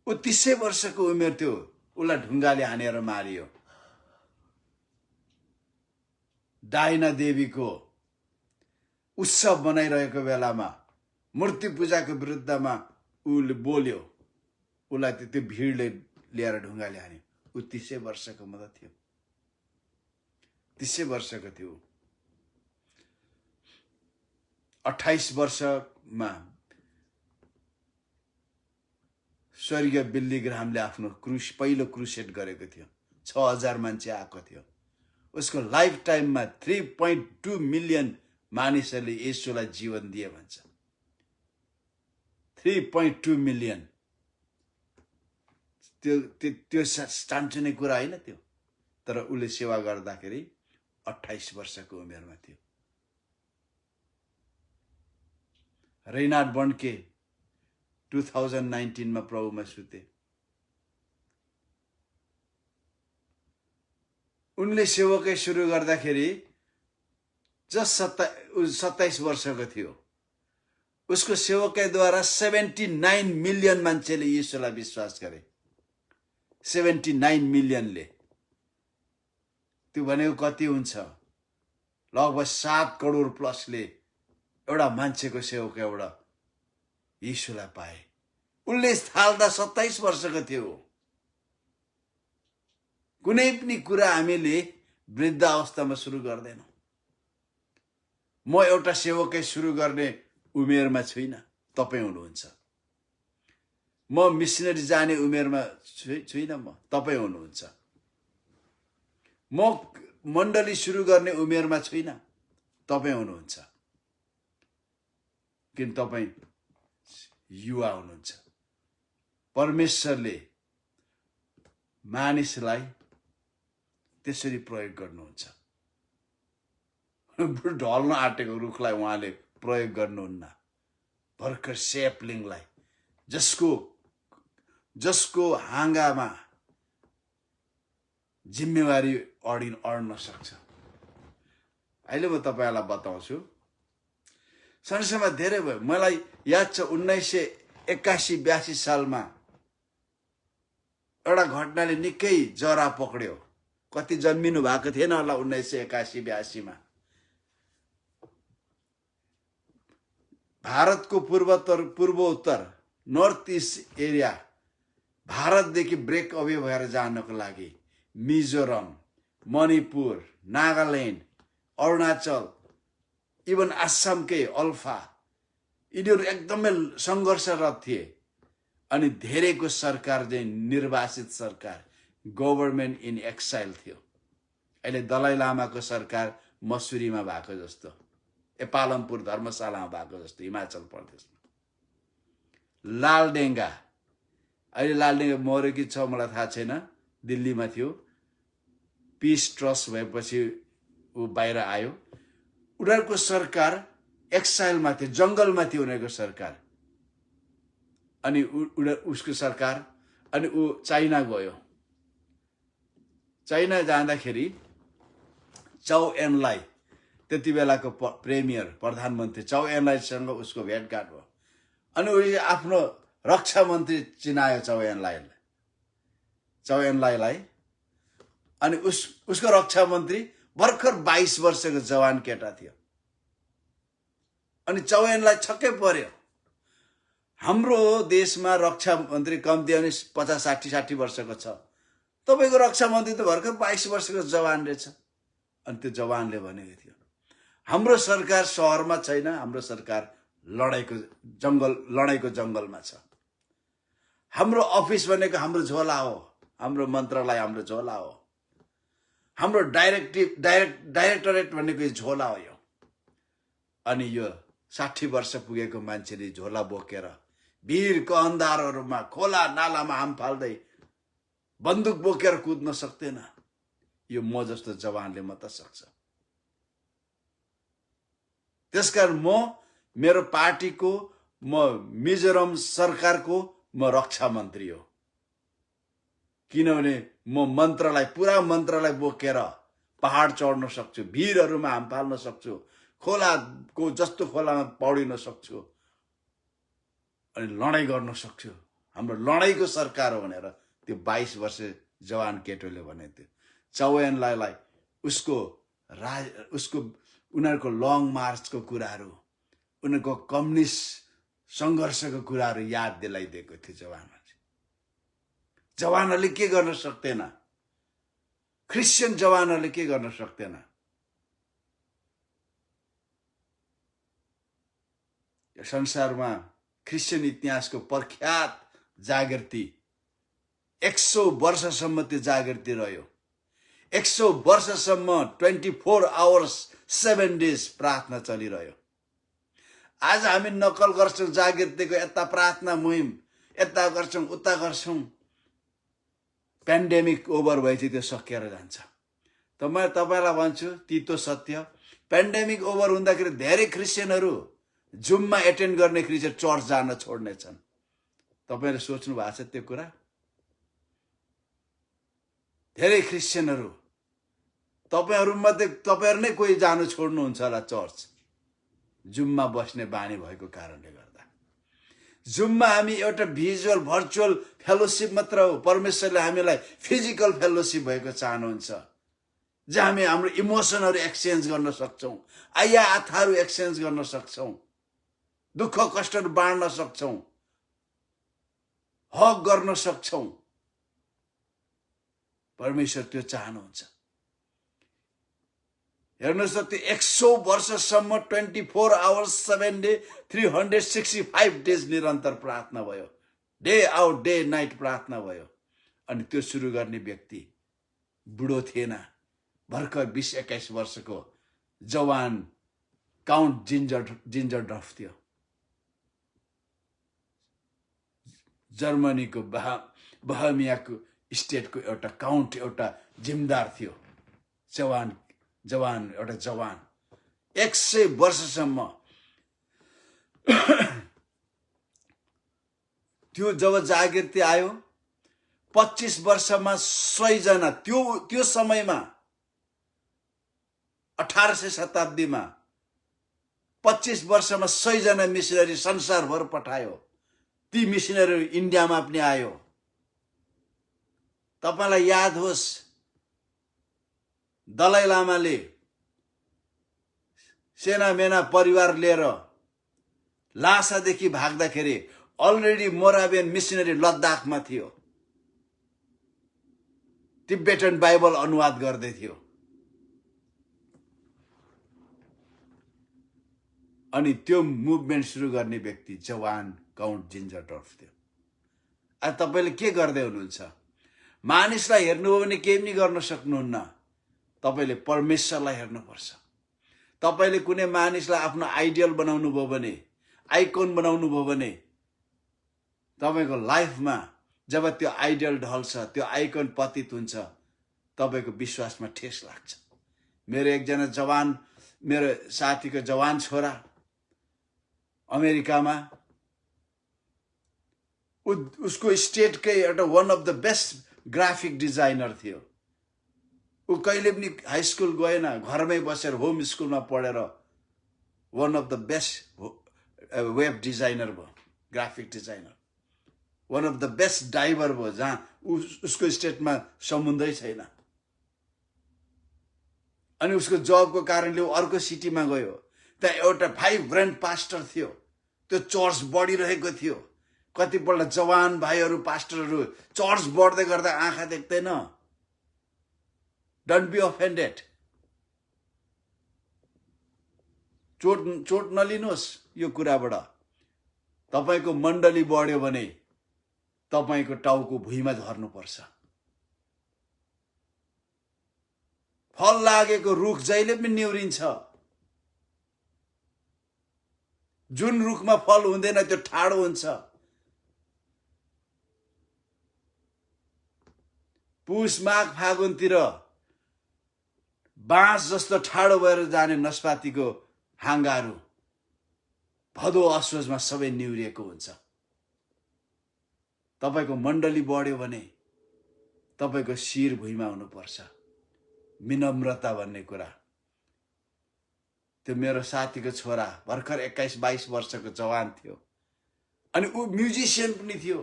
ऊ 30 वर्षको उमेर थियो, उसलाई ढुङ्गाले हानेर मारियो। डाइना देवीको उत्सव बनाइरहेको बेलामा मूर्ति पूजाको विरुद्धमा उसले बोल्यो, उसलाई त्यो भिडले ल्याएर ढुङ्गाले हान्यो। ऊ 30 वर्षको मात्र थियो, 30 वर्षको थियो। 28 वर्षमा स्वर्गीय बिल्ली ग्राहमले आफ्नो पहिलो क्रुसेड गरेको थियो। 6,000 मान्छे आएको थियो। उसको लाइफ टाइममा 3.2 मिलियन मानिसहरूले येशूलाई जीवन दिए भन्छ। 3.2 मिलियन। त्यो सानसानो कुरा होइन त्यो। तर उसले सेवा गर्दाखेरि 28 वर्षको उमेरमा थियो। रेनार्ड बन्के 2019 मा प्रभुमा सुते। उनले सेवकै सुरु गर्दाखेरि 27 वर्षको थियो। उसको सेवकैद्वारा 79 मिलियन मान्छेले येशूलाई विश्वास गरे। 79 मिलियनले। त्यो भनेको कति हुन्छ? लगभग 7 करोड प्लसले एउटा मान्छेको सेवकैबाट येशूलाई पाए। उनले थाल्दा 27 वर्षको थियो। कुनै पनि कुरा हामीले वृद्ध अवस्थामा सुरु गर्दैनौँ। म एउटा सेवकै सुरु गर्ने उमेरमा छुइनँ, तपाईँ हुनुहुन्छ। म मिसनरी जाने उमेरमा छुइनँ, तपाईँ हुनुहुन्छ। म मण्डली सुरु गर्ने उमेरमा छुइनँ, तपाईँ हुनुहुन्छ। किन तपाईँ युवा हुनुहुन्छ। परमेश्वरले मानिसलाई त्यसरी प्रयोग गर्नुहुन्छ। ढल्न आँटेको रुखलाई उहाँले प्रयोग गर्नुहुन्न। भर्खर सेपलिङलाई जसको हाँगामा जिम्मेवारी अड्न सक्छ। अहिले म तपाईँलाई बताउँछु। संसारमा धेरै भयो। मलाई याद छ 1981-82 सालमा एउटा घटनाले निकै जरा पक्ड्यो। कति जन्मिनु भएको थिएन होला 1981-82 मा। भारतको पूर्वोत्तर नर्थ इस्ट एरिया भारतदेखि ब्रेक अवे भएर जानको लागि मिजोरम, मणिपुर, नागाल्यान्ड, अरुणाचल, इभन आसामकै अल्फा, यिनीहरू एकदमै सङ्घर्षरत थिए। अनि धेरैको सरकार चाहिँ निर्वासित सरकार, गभर्नमेन्ट इन एक्साइल थियो। अहिले दलाई लामाको सरकार मसुरीमा भएको जस्तो, पालमपुर धर्मशालामा भएको जस्तो हिमाचल प्रदेशमा। लालडेङ्गा, अहिले लालडेङ्गा मर्यो कि छ मलाई थाहा छैन, दिल्लीमा थियो। पिस ट्रस्ट भएपछि ऊ बाहिर आयो। उनीहरूको सरकार एक्साइलमा थियो, जङ्गलमा थियो उनीहरूको सरकार। अनि उसको सरकार, अनि ऊ चाइना गयो। चाइना जाँदाखेरि चाउ एनलाई, त्यति बेलाको प्रेमियर प्रधानमन्त्री चाउ एनलाईसँग उसको भेटघाट भयो। अनि उसले आफ्नो रक्षा मन्त्री चिनायो चाउ एनलाईलाई। अनि उसको रक्षा मन्त्री भर्खर 22 वर्षको जवान केटा थियो। अनि चाउ एनलाई छक्कै पर्यो। हाम्रो देशमा रक्षा मन्त्री कम्ती अनि 50-60 वर्षको छ, तपाईको रक्षा मन्त्री त भर्खर 22 वर्षको जवान रहेछ। अनि त्यो जवानले भनेको थियो, हाम्रो सरकार शहरमा छैन, हाम्रो सरकार लडाईको जंगलमा छ। हाम्रो अफिस भनेको हाम्रो झोला हो, हाम्रो मन्त्रालय हाम्रो झोला हो, हाम्रो डाइरेक्टरेट भनेको झोला हो यो। अनि यो 60 वर्ष पुगेको मान्छेले झोला बोकेर भिरको अन्धारहरूमा खोला नालामा हाम फाल्दै बन्दुक बोकेर कुद्न सक्दैन। यो म जस्तो जवानले मात्र सक्छ। त्यसकारण म मेरो पार्टीको, म मिजोरम सरकारको म रक्षा मन्त्री हो। किनभने म मन्त्रालय, पुरा मन्त्रालय बोकेर पहाड चढ्न सक्छु, भिरहरूमा हाम फाल्न सक्छु, खोलाको जस्तो खोलामा पौडिन सक्छु अनि लडाईँ गर्न सक्छु। हाम्रो लडाईँको सरकार हो भनेर त्यो 22 वर्ष जवान केटोले भने थियो। चौहानलाईलाई उसको उनीहरूको लङ मार्चको कुराहरू, उनीहरूको कम्युनिस्ट सङ्घर्षको कुराहरू याद दिलाइदिएको थियो जवानहरूले। जवानहरूले के गर्न सक्दैन? क्रिस्चियन जवानहरूले के गर्न सक्दैन? यो संसारमा क्रिस्चियन इतिहासको प्रख्यात जागृति 100 वर्षसम्म त्यो जागृति रह्यो। 100 वर्षसम्म 24 आवर्स 7 डेज प्रार्थना चलिरह्यो। आज हामी नक्कल गर्छौँ जागृतिको, यता प्रार्थना मुहिम यता गर्छौँ उता गर्छौँ। पेन्डेमिक ओभर भएपछि त्यो सकिएर जान्छ। तपाईलाई भन्छु तितो सत्य, पेन्डेमिक ओभर हुँदाखेरि धेरै क्रिस्चियनहरू जुममा एटेन्ड गर्ने क्रिस्चियन चर्च जान छोड्नेछन्। तपाईले सोच्नु भएको छ त्यो कुरा? धेरै क्रिस्चियनहरू, तपाईहरु नै कोही जानु छोड्नुहुन्छ होला चर्च, जुममा बस्ने बानी भएको कारणले गर्दा। जुममा हामी एउटा भिजुअल भर्चुअल फेलोशिप मात्र हो। परमेश्वरले हामीलाई फिजिकल फेलोशिप भएको चाहनुहुन्छ, जहाँ हामी हाम्रो इमोसनहरू एक्सचेन्ज गर्न सक्छौँ, आया आथाहरू एक्सचेन्ज गर्न सक्छौँ, दुःख कष्टहरू बाँड्न सक्छौँ, हक गर्न सक्छौँ। परमेश्वर त्यो चाहनुहुन्छ। हेर्नुहोस् त, त्यो 100 वर्षसम्म 24 आवर्स 7 डे 365 डेज निरन्तर प्रार्थना भयो। डे आउट डे नाइट प्रार्थना भयो। अनि त्यो सुरु गर्ने व्यक्ति बुढो थिएन, भर्खर 20-21 वर्षको जवान काउन्ट जिन्जर डफ थियो। जर्मनीको बहमियाको स्टेटको एउटा काउन्ट, एउटा जिम्मेदार थियो। जवान एउटा जवान 100 वर्षसम्म त्यो जब जागृति आयो 25 वर्षमा 100 जना, त्यो समयमा 1800 शताब्दीमा 25 वर्षमा 100 जना मिसनरी संसारभर पठायो। ती मिसनरी इन्डियामा पनि आयो। तपाईलाई याद होस्, दलाई लामाले सेना मेना परिवार लिएर लासादेखि भाग्दाखेरि अलरेडी मोराबियन मिसनरी लद्दाखमा थियो, तिब्बतन बाइबल अनुवाद गर्दै थियो। अनि त्यो मुभमेन्ट सुरु गर्ने व्यक्ति जवान काउन्ट जिन्जर डफ थियो। आज तपाईले के गर्दै हुनुहुन्छ? मानिसलाई हेर्नुभयो भने केही पनि गर्न सक्नुहुन्न। तपाईले परमेश्वरलाई हेर्नुपर्छ। तपाईले कुनै मानिसलाई आफ्नो आइडियल बनाउनु भयो भने, आइकन बनाउनु भयो भने, तपाईको लाइफमा जब त्यो आइडियल ढल्छ, त्यो आइकन पतित हुन्छ, तपाईको विश्वासमा ठेस लाग्छ। मेरो एकजना जवान, मेरो साथीको जवान छोरा अमेरिकामा, उसको स्टेटकै एउटा one of the best graphic designer थियो। ऊ कहिले पनि हाई स्कुल गएन, घरमै बसेर होम स्कुलमा पढेर one of the best web designer भयो, graphic designer. One of the best diver भयो, जहाँ उसको स्टेटमा समुद्रै छैन। अनि उसको जबको कारणले ऊ अर्को सिटीमा गयो। त्यहाँ एउटा भाइब्रेन्ट पास्टर थियो, त्यो चर्च बढिरहेको थियो। कतिपल्ट जवान भाइहरू पास्टरहरू चर्च बढ्दै गर्दा आँखा देख्दैन। डोन्ट बी अफेन्डेड, चोट नलिनुहोस् यो कुराबाट। तपाईको मण्डली बढ्यो भने तपाईको टाउको भुइँमा झर्नुपर्छ। फल लागेको रुख जहिले पनि निहुरिन्छ। जुन रुखमा फल हुँदैन त्यो ठाडो हुन्छ। पुष माघ फागुनतिर बाँस जस्तो ठाडो भएर जाने नस्पातीको हाँगाहरू भदौ असोजमा सबै निहुरिएको हुन्छ। तपाईको मण्डली बढ्यो भने तपाईको शिर भुइँमा हुनुपर्छ। विनम्रता भन्ने कुरा। त्यो मेरो साथीको छोरा भर्खर 21-22 वर्षको जवान थियो अनि ऊ म्युजिसियन पनि थियो।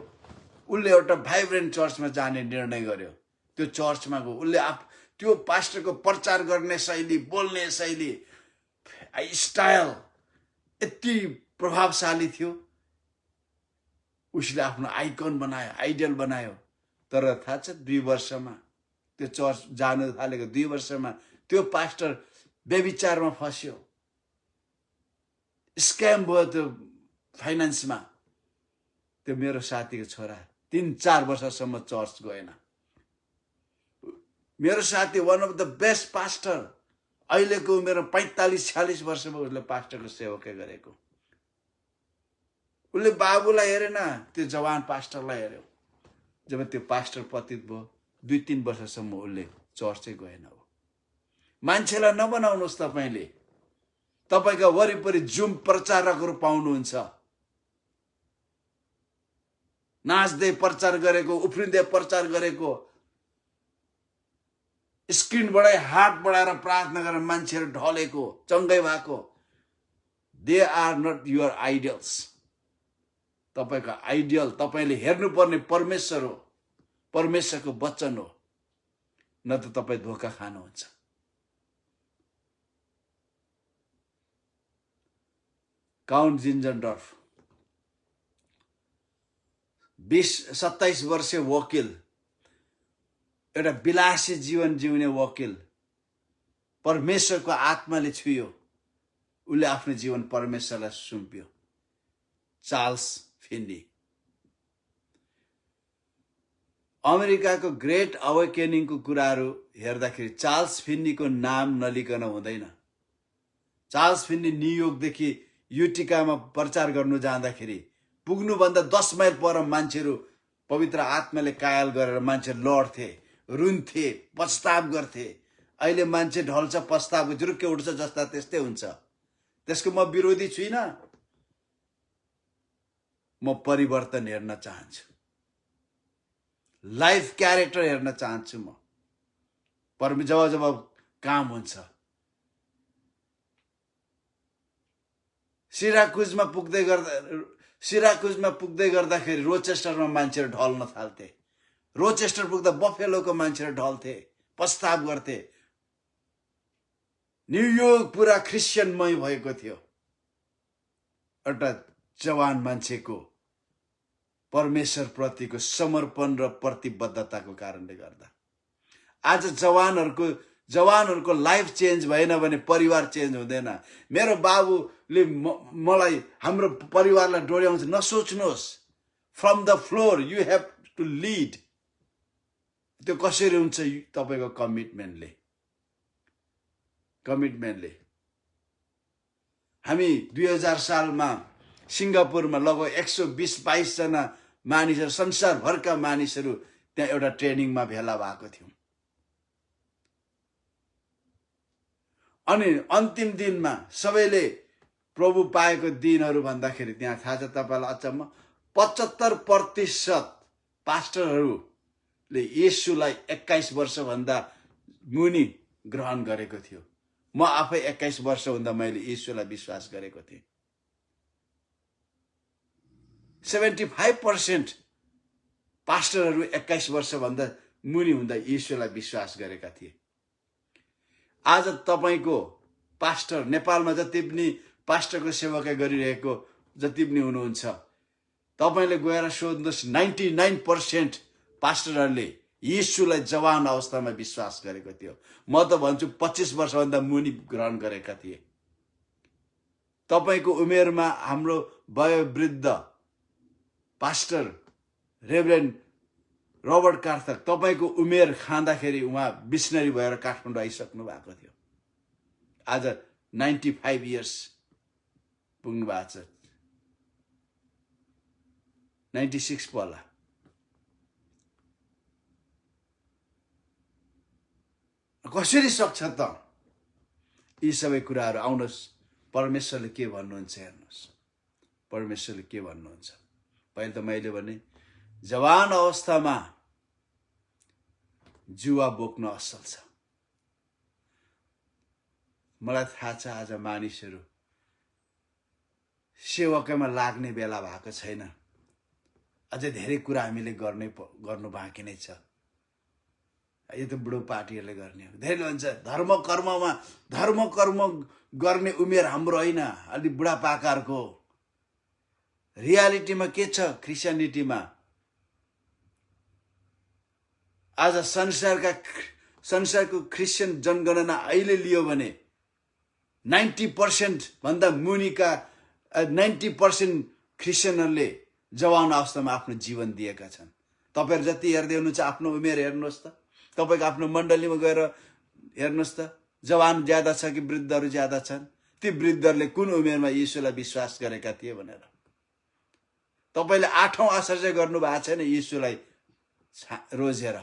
उसले एउटा भाइब्रेन्ट चर्चमा जाने निर्णय गर्यो। त्यो चर्चमा गयो। उसले त्यो पास्टरको प्रचार गर्ने शैली, बोल्ने शैली, स्टाइल यति प्रभावशाली थियो। उसले आफ्नो आइकन बनायो, आइडियल बनायो। तर थाहा छ 2 वर्षमा त्यो चर्च जान थालेको 2 वर्षमा त्यो पास्टर व्यभिचारमा फस्यो। स्क्याम भयो त्यो फाइनान्समा। त्यो मेरो साथीको छोरा 3-4 वर्षसम्म चर्च गएन। मेरो साथी one of the best pastor. अहिलेको उमेर 45-46 वर्षमा उसले पास्टरको सेवकै गरेको। उसले बाबुलाई हेरेन, त्यो जवान पास्टरलाई हेर्यो। जब त्यो पास्टर पतित भयो 2-3 वर्षसम्म उसले चर्चै गएन। हो मान्छेलाई नबनाउनुहोस्। तपाईले तपाईका वरिपरि जुम प्रचारकहरू पाउनुहुन्छ। नाच्दै प्रचार गरेको, उफ्रिँदै प्रचार गरेको, स्क्रिनबाटै हात बढाएर प्रार्थना गरेर मान्छेहरू ढलेको, चङ्गै भएको। They are not your ideals. तपाईको आइडियल तपाईले हेर्नुपर्ने परमेश्वर हो, परमेश्वरको वचन हो। न त तपाई धोका खानुहुन्छ। काउन्ट जिन्जनडर्फ 27 वर्षीय वकिल, एउटा विलासी जीवन जिउने वकिल, परमेश्वरको आत्माले छुयो। उसले आफ्नो जीवन परमेश्वरलाई सुम्प्यो। Charles Finney. अमेरिकाको ग्रेट अवेकेनिङको कुराहरू हेर्दाखेरि चार्ल्स फिन्नीको नाम नलिकन हुँदैन। चार्ल्स फिन्नी न्युयोर्कदेखि युटिकामा प्रचार गर्नु जाँदाखेरि पुग्नुभन्दा 10 माइल पर मान्छेहरू पवित्र आत्माले कायल गरेर मान्छेहरू लड्थे, रुन्थे, पछताव गर्थे। अहिले मान्छे ढल्छ, पछताव जुरुक्कै उठ्छ जस्ता त्यस्तै हुन्छ। त्यसको म विरोधी छुइनँ। म परिवर्तन हेर्न चाहन्छु। लाइफ क्यारेक्टर हेर्न चाहन्छु म। जब काम हुन्छ। सिराकुजमा पुग्दै गर्दाखेरि रोचेस्टरमा मान्छेहरू ढल्न थाल्थे। रोचेस्टर पुग्दा बफेलोको मान्छेहरू ढल्थे, पछताव गर्थे। न्युयोर्क पुरा क्रिस्चियनमय भएको थियो। एउटा जवान मान्छेको परमेश्वर प्रतिको समर्पण र प्रतिबद्धताको कारणले गर्दा। आज जवानहरूको लाइफ चेन्ज भएन भने परिवार चेन्ज हुँदैन। मेरो बाबुले मलाई हाम्रो परिवारलाई डोर्याउँछ। नसोच्नुहोस्। From the floor you have to lead. त्यो कसरी हुन्छ? तपाईको कमिटमेन्टले। हामी 2000 सालमा सिङ्गापुरमा लगभग 120-22 जना मानिसहरू, संसारभरका मानिसहरू त्यहाँ एउटा ट्रेनिङमा भेला भएको थियौँ। अनि अन्तिम दिनमा सबैले प्रभु पाएको दिनहरू भन्दाखेरि त्यहाँ थाहा छ तपाईलाई अचम्म 75% पास्टरहरूले येशूलाई 21 वर्षभन्दा मुनि ग्रहण गरेको थियो। म आफै 21 वर्ष हुँदा मैले येशूलाई विश्वास गरेको थिएँ। 75% पास्टरहरू 21 वर्षभन्दा मुनि हुँदा येशूलाई विश्वास गरेका थिए। आज तपाईको पास्टर, नेपालमा जति पनि पास्टरको सेवाकै गरिरहेको जति पनि हुनुहुन्छ, तपाईले गएर सोध्नुहोस् 99% पास्टरहरूले येशूलाई जवान अवस्थामा विश्वास गरेको थियो। म त भन्छु 25 वर्षभन्दा मुनि ग्रहण गरेका थिए। तपाईको उमेरमा हाम्रो वयोवृद्ध पास्टर रेभरेन्ड रबर्ट कार्थर तपाईको उमेर खाँदाखेरि उहाँ बिस्नरी भएर काठमाडौँ आइसक्नु भएको थियो। आज 95 इयर्स पुग्नु भएको छ। 96 पो होला। कसरी सक्छ त यी सबै कुराहरू? आउनुहोस्, परमेश्वरले के भन्नुहुन्छ हेर्नुहोस्। परमेश्वरले के भन्नुहुन्छ? पहिले त मैले भने जवान अवस्थामा जुवा बोक्न असल छ। मलाई थाहा छ आज मानिसहरू सेवकैमा लाग्ने बेला भएको छैन। अझै धेरै कुरा हामीले गर्नु बाँकी नै छ। यो त बुढो पार्टीहरूले गर्ने हो। धेरैले भन्छ धर्म कर्म गर्ने उमेर हाम्रो होइन, अलि बुढापाकाहरूको। रियालिटीमा के छ? क्रिस्चियनिटीमा आज संसारको क्रिस्चियन जनगणना अहिले लियो भने 90% भन्दा मुनिका 90% क्रिस्चियनहरूले जवान अवस्थामा आफ्नो जीवन दिएका छन्। तपाईहरु जति हेर्दै हुनुहुन्छ आफ्नो उमेर हेर्नुहोस् त। तपाईको आफ्नो मण्डलीमा गएर हेर्नुहोस् त, जवान ज्यादा छ कि वृद्धहरू ज्यादा छन्? ती वृद्धहरूले कुन उमेरमा येशूलाई विश्वास गरेका थिए भनेर। तपाईले 8औं आश्चर्य गर्नु भएको छैन येशूलाई रोजेर,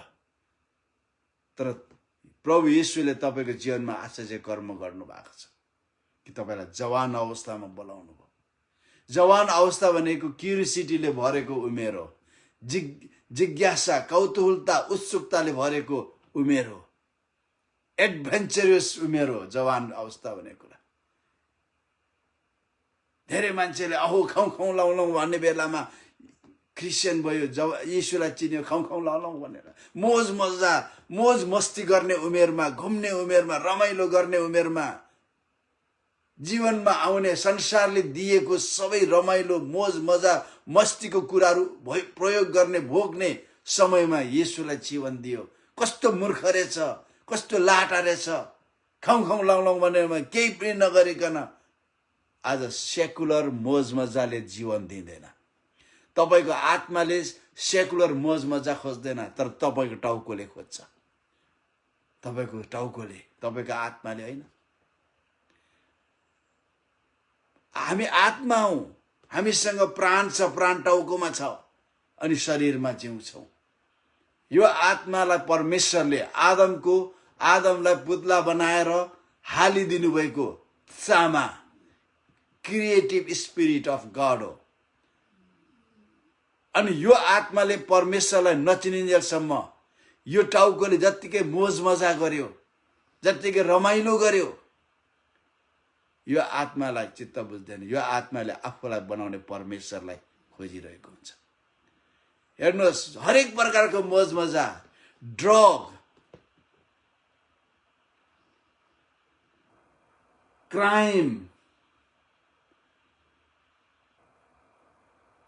तर प्रभु येशूले तपाईको जीवनमा आश्चर्य कर्म गर्नु भएको छ कि तपाईलाई जवान अवस्थामा बोलाउनु भयो। जवान अवस्था भनेको क्युरियोसिटीले भरेको उमेर हो, जिज्ञासा, कौतूहलता, उत्सुकताले भरेको उमेर हो, एडभेन्चरस उमेर हो जवान अवस्था भनेको। धेरै मान्छेले अहो खाउ खाउ लाउ भन्ने बेलामा क्रिस्चियन भयो, जब येशूलाई चिन्यो खाउ खाउ लाउ भनेर मोज मस्ती गर्ने उमेरमा, घुम्ने उमेरमा, रमाइलो गर्ने उमेरमा, जीवनमा आउने संसारले दिएको सबै रमाइलो मोज मजा मस्तीको कुराहरू प्रयोग गर्ने भोग्ने समयमा येशूलाई जीवन दियो। कस्तो मूर्ख रहेछ, कस्तो लाटा रहेछ, खाउ खाउ लाउ भनेरमा केही पनि नगरिकन। आज सेकुलर मोज मजाले जीवन दिँदैन। तपाईको आत्माले सेकुलर मोज मजा खोज्दैन, तर तपाईको टाउकोले खोज्छ। तपाईको टाउकोले, तपाईको आत्माले होइन। हामी आत्मा हौ, हामीसँग प्राण छ, प्राण टाउकोमा छ अनि शरीरमा जिउँछौं। यो आत्मालाई परमेश्वरले आदमलाई पुतला बनाएर हालिदिनु भएको सामा क्रिएटिभ स्पिरिट अफ गॉड हो। अनि यो आत्माले परमेश्वरलाई नचिनिन्जेलसम्म यो टाउकोले जत्तिकै मोज मजा गर्यो, जत्तिकै रमाइलो गर्यो, यो आत्मालाई चित्त बुझ्दैन। यो आत्माले आफूलाई बनाउने परमेश्वरलाई खोजिरहेको हुन्छ। हेर्नुहोस्, हरेक प्रकारको मोज मजा, ड्रग, क्राइम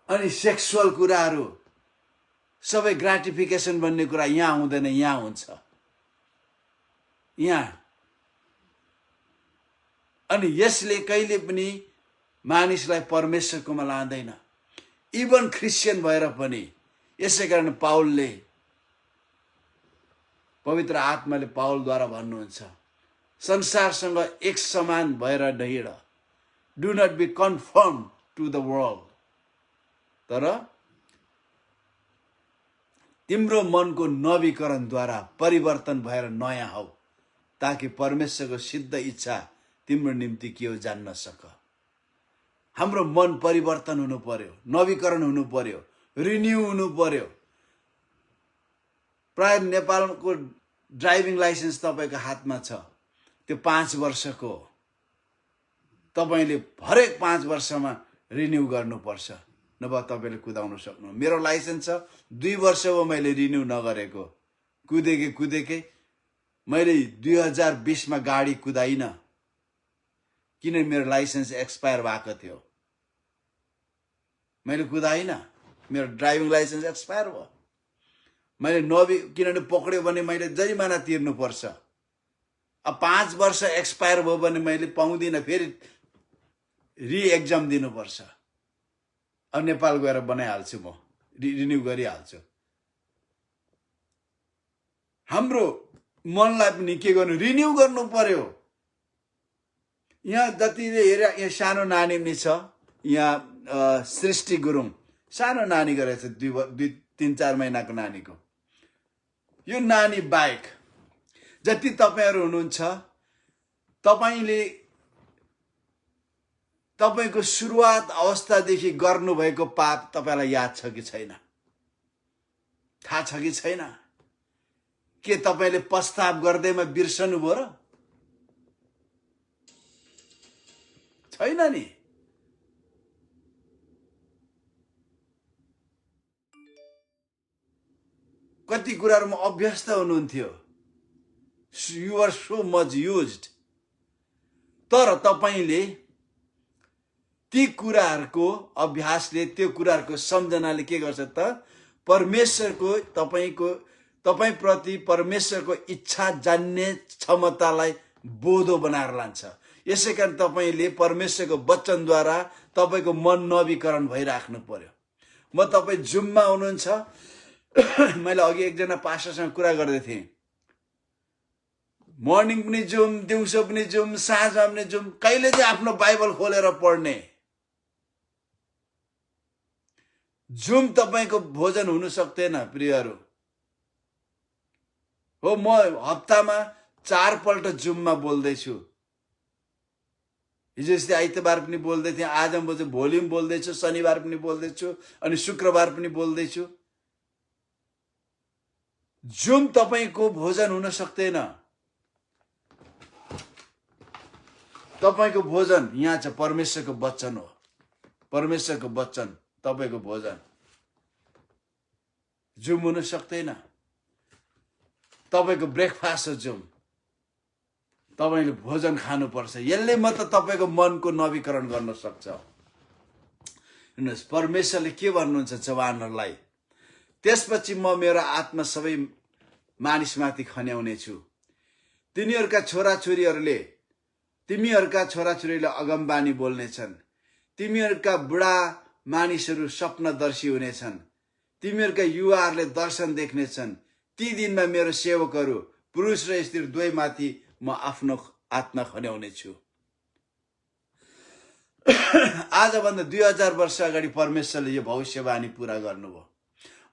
अनि सेक्सुअल कुराहरू, सबै ग्राटिफिकेसन भन्ने कुरा यहाँ हुँदैन, यहाँ हुन्छ। यहाँ अनि यसले कहिले पनि मानिसलाई परमेश्वरकोमा लाँदैन, इभन क्रिस्चियन भएर पनि। यसैकारण पाउलले, पवित्र आत्माले पाउलद्वारा भन्नुहुन्छ, संसारसँग एक समान भएर नहिँड, do not be conform to the world, तर तिम्रो मनको नवीकरणद्वारा परिवर्तन भएर नयाँ हौ, ताकि परमेश्वरको सिद्ध इच्छा तिम्रो निम्ति के हो जान्न सक। हाम्रो मन परिवर्तन हुनु पर्यो, नवीकरण हुनु पर्यो, रिन्यू हुनु पर्यो। प्राय नेपालको ड्राइभिङ लाइसेन्स तपाईको हातमा छ, त्यो 5 वर्षको हो। तपाईले हरेक 5 वर्षमा रिन्यू गर्नुपर्छ, नभए तपाईले कुदाउन सक्नु। मेरो लाइसेन्स छ, 2 वर्ष हो मैले रिन्यू नगरेको। कुदेकै मैले 2020 मा गाडी कुदाइन, किन मेरो लाइसेन्स एक्सपायर भएको थियो। मैले कुदाइन, मेरो ड्राइभिङ लाइसेन्स एक्सपायर भयो। मैले किनभने पक्ड्यो भने मैले जरिमाना तिर्नु पर्छ। अब 5 वर्ष एक्सपायर भयो भने मैले पाउँदिन, फेरि रि एक्जाम दिनुपर्छ। अब नेपाल गएर बनाइहाल्छु म रिन्यू गरिहाल्छु। हाम्रो मनलाई पनि के गर्नु, रिन्यू गर्नु पर्यो। यहाँ जतिले हेर, यहाँ सानो नानी पनि छ, यहाँ सृष्टि गुरुङ सानो नानी गरेछ, 2-3-4 महिनाको नानीको। यो नानी बाहेक जति तपाईहरु हुनुहुन्छ, तपाईको सुरुवात अवस्थादेखि गर्नुभएको पाप तपाईलाई याद छ कि छैन? थाहा छ कि छैन? के तपाईले पश्चाताप गर्दैमा बिर्सनु भयो र? छैन नि। कति कुराहरुमा अभ्यस्त हुनुहुन्थ्यो, you are so much used. तर तपाईले ती कुराहरुको अभ्यासले, त्यो कुराहरुको सम्झनाले के गर्छ त? परमेश्वरको तपाई प्रति परमेश्वरको इच्छा जान्ने क्षमतालाई बोधो बनाएर लान्छ। यसैकारण तपाईले परमेश्वरको वचनद्वारा तपाईको मन नवीकरण भइराख्नु पर्यो। म तपाई जुममा हुनुहुन्छ, मैले अघि एकजना पास्टरसँग कुरा गर्दै थिएँ। मर्निङ पनि जुम, दिउँसो पनि जुम, साँझमा पनि जुम। कहिले चाहिँ आफ्नो बाइबल खोलेर पढ्ने? जुम तपाईको भोजन हुन सक्दैन प्रियहरू। हो, म हप्तामा 4 पल्ट जुममा बोल्दैछु। हिजो अस्ति आइतबार पनि बोल्दै थिएँ, आज म चाहिँ भोलि पनि बोल्दैछु, शनिबार पनि बोल्दैछु, अनि शुक्रबार पनि बोल्दैछु। जुम तपाईको भोजन हुन सक्दैन। तपाईको भोजन यहाँ छ, परमेश्वरको वचन हो। परमेश्वरको वचन तपाईको भोजन। जुम हुन सक्दैन। तपाईको ब्रेकफास्ट हो जुम। तपाईले भोजन खानुपर्छ। यसले मात्र तपाईको मनको नवीकरण गर्न सक्छ। परमेश्वरले के भन्नुहुन्छ जवानहरूलाई? त्यसपछि म मेरो आत्मा सबै मानिसमाथि खन्याउने छु। तिमीहरूका छोराछोरीले अगमबानी बोल्नेछन्। तिमीहरूका बुढा मानिसहरू स्वप्नदर्शी हुनेछन्। तिमीहरूका युवाहरूले दर्शन देख्नेछन्। ती दिनमा मेरो सेवकहरू पुरुष र स्त्री दुवैमाथि म आफ्नो आत्मा खन्याउने छु। आजभन्दा 2000 वर्ष अगाडि परमेश्वरले यो भविष्यवाणी पूरा गर्नुभयो।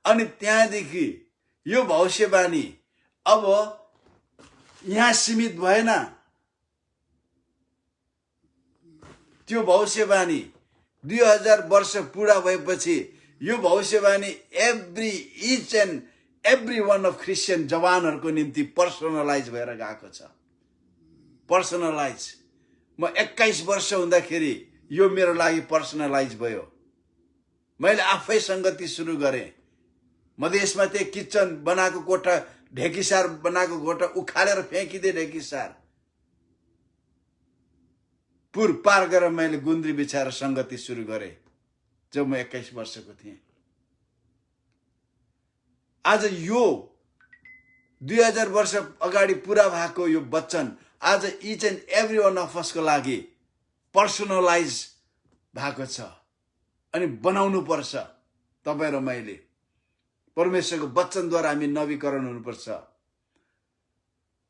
अनि त्यहाँदेखि यो भविष्यवाणी अब यहाँ सीमित भएन। त्यो भविष्यवाणी 2000 वर्ष पूरा भएपछि यो भविष्यवाणी each and every one of Christian जवानहरूको निम्ति पर्सनलाइज भएर गएको छ। पर्सनलाइज। म 21 वर्ष हुँदाखेरि यो मेरो लागि पर्सनलाइज भयो। मैले आफै संगति सुरु गरेँ। मधेसमा त्यो किचन बनाएको कोठा, ढेकीसार बनाएको कोठा उखालेर फ्याँकिदिए ढेकीसार। पुर पार गरेर मैले गुन्द्री बिछाएर संगति सुरु गरेँ जब म 21 वर्षको थिएँ। आज यो 2000 वर्ष अगाडि पूरा भएको यो वचन आज each and every one of असको लागि पर्सनलाइज भएको छ। अनि बनाउनु पर्छ। तपाईँ र मैले परमेश्वरको वचनद्वारा हामी नवीकरण हुनुपर्छ।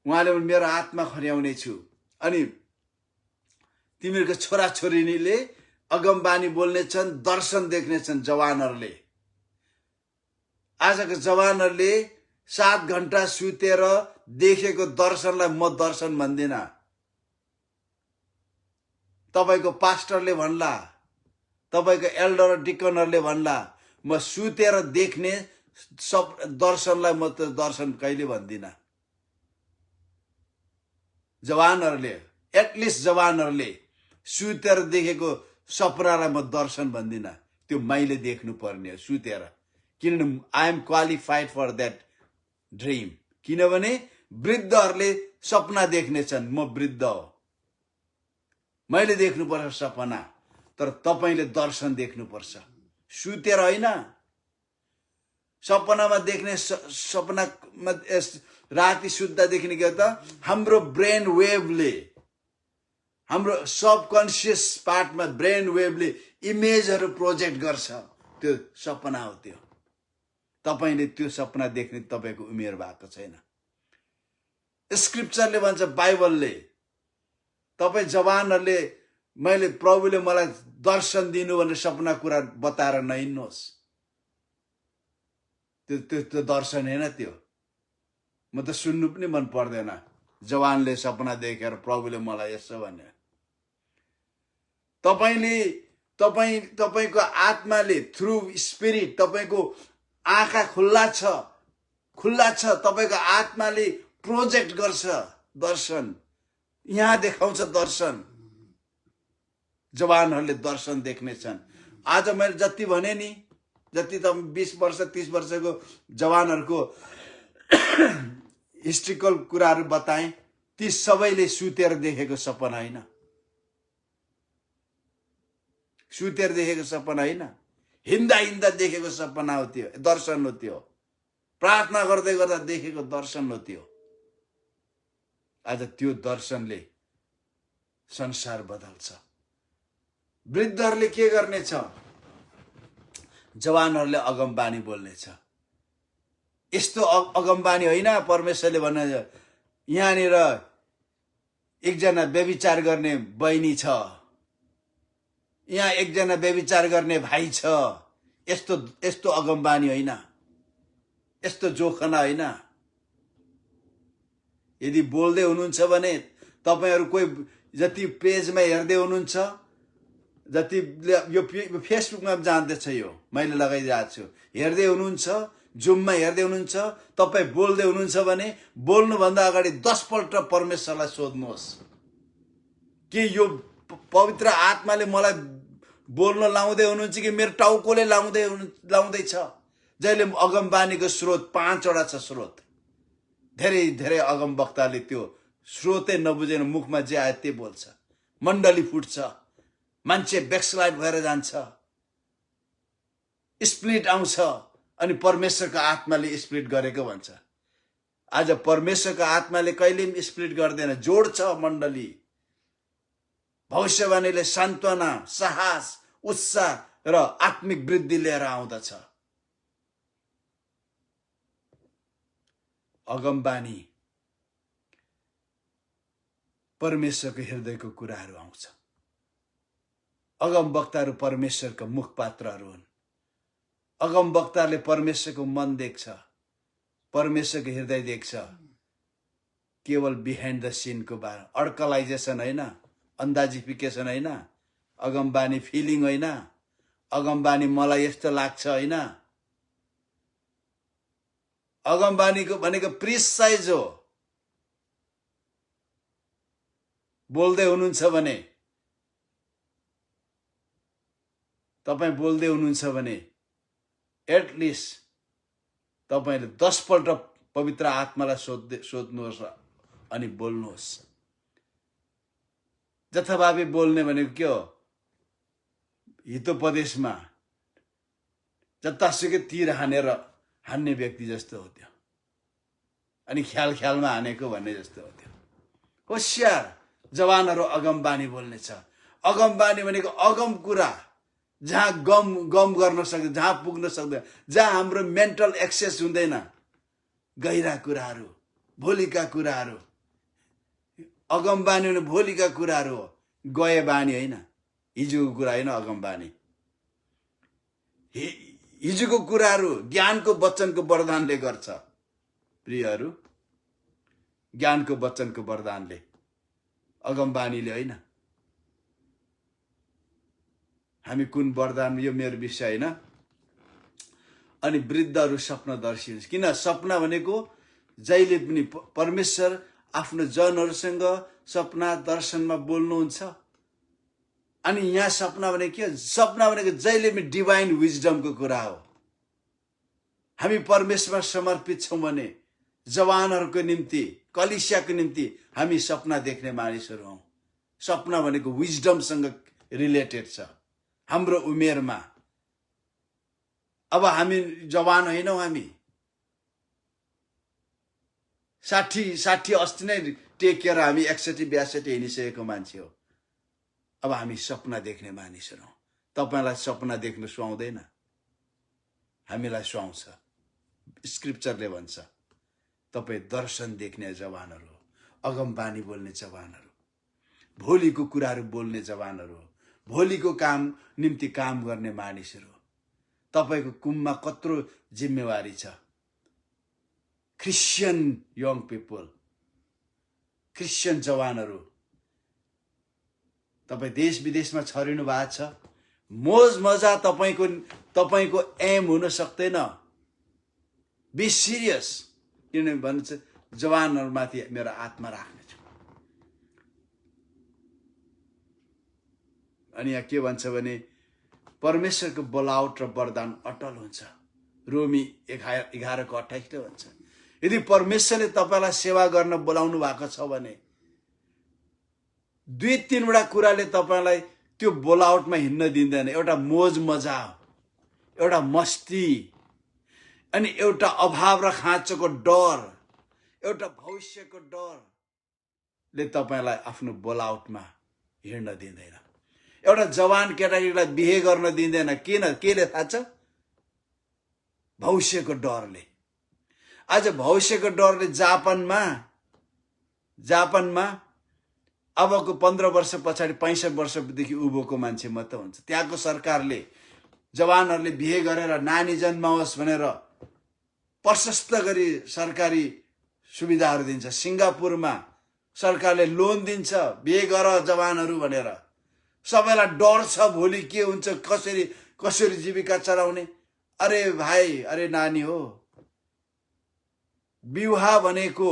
उहाँले मेरो आत्मा खन्याउने छु। अनि तिमीहरूको छोराछोरीले अगमबानी बोल्नेछन्, दर्शन देख्नेछन्। जवानहरूले, आजको जवानहरूले 7 घण्टा सुतेर देखेको दर्शनलाई म दर्शन भन्दिनँ। तपाईको पास्टरले भन्ला, तपाईको एल्डर डिकनरले भन्ला, म सुतेर देख्ने सब दर्शनलाई म त दर्शन कहिले भन्दिनँ। जवानहरूले, एटलिस्ट जवानहरूले सुतेर देखेको सपनालाई म दर्शन भन्दिनँ। त्यो मैले देख्नु पर्ने हो सुतेर। किनभने I am qualified for that dream. किनभने वृद्धहरूले सपना देख्नेछन्, म वृद्ध हो। मैले देख्नुपर्छ सपना। तर तपाईले दर्शन देख्नुपर्छ, सुतेर होइन। सपनामा देख्ने सपनामा राति सुत्दा देख्ने के त हाम्रो ब्रेन वेभले, हाम्रो सबकन्सियस पार्टमा ब्रेन वेभले इमेजहरू प्रोजेक्ट गर्छ। त्यो सपना हो। त्यो तपाईले त्यो सपना देख्ने तपाईको उमेर भएको छैन। स्क्रिप्चरले भन्छ, बाइबलले, तपाई जवानहरुले मैले प्रभुले मलाई दर्शन दिनु भनेर सपना कुरा बताएर नहिन्नुहोस्। त्यो दर्शन हैन त्यो। म त सुन्नु पनि मन पर्दैन जवानले सपना देखेर प्रभुले मलाई यसो भने। तपाईको आत्माले थ्रु स्पिरिट तपाईको आँखा खुल्ला छ, तपाईको आत्माले प्रोजेक्ट गर्छ दर्शन, यहाँ देखाउँछ दर्शन। जवानहरूले दर्शन देख्ने छन्। आज मैले जति भने नि, जति त 20 वर्ष 30 वर्षको जवानहरूको हिस्ट्रिकल कुराहरू बताएँ, ती सबैले सुतेर देखेको सपना हैन, सुतेर देखेको सपना हैन, हिँड्दा हिँड्दा देखेको सपना हो त्यो, दर्शन हो त्यो। प्रार्थना गर्दै गर्दा देखेको दर्शन हो त्यो। आज त्यो दर्शनले संसार बदल्छ। वृद्धहरूले के गर्ने छ? जवानहरूले अगमबानी बोल्ने छ। यस्तो अगमबानी होइन परमेश्वरले भन्ने, यहाँनिर एकजना व्यभिचार गर्ने बहिनी छ, यहाँ एकजना व्यभिचार गर्ने भाइ छ, यस्तो अगमबानी होइन, यस्तो जोखना होइन। यदि बोल्दै हुनुहुन्छ भने तपाईहरु कोही जति पेजमा हेर्दै हुनुहुन्छ, जति यो फेसबुकमा जान्दैछ, यो मैले लगाइरहेको छु, हेर्दै हुनुहुन्छ, जुममा हेर्दै हुनुहुन्छ, तपाई बोल्दै हुनुहुन्छ भने बोल्नुभन्दा अगाडि 10 पल्ट परमेश्वरलाई सोध्नुहोस् कि यो पवित्र आत्माले मलाई बोल्न लाउँदै हुनुहुन्छ कि मेरो टाउकोले लाउँदैछ। जहिले अगमबानीको स्रोत 5 वटा छ स्रोत। धेरै अगम वक्ताले त्यो स्रोतै नबुझेन मुखमा जे आए त्यही बोल्छ, मण्डली फुट्छ, मान्छे ब्याकस्लाइड भएर जान्छ, स्प्लिट आउँछ, अनि परमेश्वरको आत्माले स्प्लिट गरेको भन्छ। आज परमेश्वरको आत्माले कहिले पनि स्प्लिट गर्दैन, जोड्छ मण्डली। भविष्यवाणीले सान्त्वना, साहस, उत्साह र आत्मिक वृद्धि लिएर आउँदछ। अगमबानी परमेश्वरको हृदयको कुराहरू आउँछ। अगम वक्ताहरू परमेश्वरको मुखपात्रहरू हुन्। अगम वक्ताले परमेश्वरको मन देख्छ, परमेश्वरको हृदय देख्छ। केवल बिहाइन्ड द सिनको बारे, अर्कलाइजेसन होइन, अन्दाजिफिकेसन होइन, अगमबानी फिलिङ होइन, अगमबानी मलाई यस्तो लाग्छ होइन। अगमबानीको भनेको प्रिसाइज हो। बोल्दै हुनुहुन्छ भने, तपाई बोल्दै हुनुहुन्छ भने एटलिस्ट तपाईले 10 पल्ट पवित्र आत्मालाई सोध्नुहोस् अनि बोल्नुहोस्। जथाभावी बोल्ने भनेको के हो? हितोपदेशमा जतासुकै तीर हान्ने व्यक्ति जस्तो हो त्यो, अनि ख्यालमा हानेको भन्ने जस्तो हो त्यो। होशियार जवानहरू अगमबानी बोल्ने छ। अगमबानी भनेको अगम कुरा, जहाँ गम गर्न सक्दैन, जहाँ पुग्न सक्दैन, जहाँ हाम्रो मेन्टल एक्सेस हुँदैन, गहिरा कुराहरू, भोलिका कुराहरू। अगमबानी भने भोलिका कुराहरू हो, गए बानी होइन, हिजोको कुरा होइन। अगमबानी हिजोको कुराहरू ज्ञानको वचनको वरदानले गर्छ। प्रियहरू, ज्ञानको वचनको वरदानले, अगमबानीले होइन। हामी कुन वरदान, यो मेरो विषय होइन। अनि वृद्धहरू स्वप्नदर्शी हुन्छ। किन? सपना भनेको जहिले पनि परमेश्वर आफ्नो जनहरूसँग सपना दर्शनमा बोल्नुहुन्छ। अनि यहाँ सपना भनेको के? सपना भनेको जहिले पनि डिभाइन विजडमको कुरा हो। हामी परमेश्वरमा समर्पित छौं भने जवानहरूको निम्ति, कलिसियाको निम्ति हामी सपना देख्ने मानिसहरू हौं। सपना भनेको विजडमसँग रिलेटेड छ हाम्रो उमेरमा। अब हामी जवान होइनौं, हामी 60 अस्ति नै टेकेर हामी 61-62 हिँडिसकेको मान्छे हो। अब हामी सपना देख्ने मानिसहरू हौं। तपाईलाई सपना देख्न सुहाउँदैन? हामीलाई सुहाउँछ। स्क्रिप्चरले भन्छ तपाईँ दर्शन देख्ने जवानहरू हो, अगमबानी बोल्ने जवानहरू, भोलिको कुराहरू बोल्ने जवानहरू हो, भोलिको काम निम्ति काम गर्ने मानिसहरू हो। तपाईको कुममा कत्रो जिम्मेवारी छ। क्रिस्चियन यङ पिपल, क्रिस्चियन जवानहरू, तपाईँ देश विदेशमा छरिनु भएको छ। मोज मजा तपाईको एम हुन सक्दैन। Be serious. किनभने भन्छ जवानहरूमाथि मेरो आत्मा राख्नेछु। अनि यहाँ के भन्छ भने परमेश्वरको बोलावट र वरदान अटल हुन्छ। रोमी 11:28 भन्छ यदि परमेश्वरले तपाईलाई सेवा गर्न बोलाउनु भएको छ भने 2-3 वटा कुराले तपाईलाई त्यो बोलावटमा हिँड्न दिँदैन। एउटा मोज मजा, एउटा मस्ती, अनि एउटा अभाव र खाँचोको डर, एउटा भविष्यको डरले तपाईलाई आफ्नो बोलावटमा हिँड्न दिँदैन। एउटा जवान केटाकेटीलाई बिहे गर्न दिँदैन। किन? केले थाहा छ? भविष्यको डरले। आज भविष्यको डरले जापानमा अबको 15 वर्ष पछाडि 65 वर्षदेखि उभोको मान्छे मात्र हुन्छ। त्यहाँको सरकारले जवानहरूले बिहे गरेर नानी जन्माओस् भनेर प्रशस्त गरी सरकारी सुविधाहरू दिन्छ। सिङ्गापुरमा सरकारले लोन दिन्छ, बिहे गर जवानहरू भनेर। सबैलाई डर छ भोलि के हुन्छ, कसरी जीविका चलाउने। अरे भाइ, अरे नानी हो, विवाह भनेको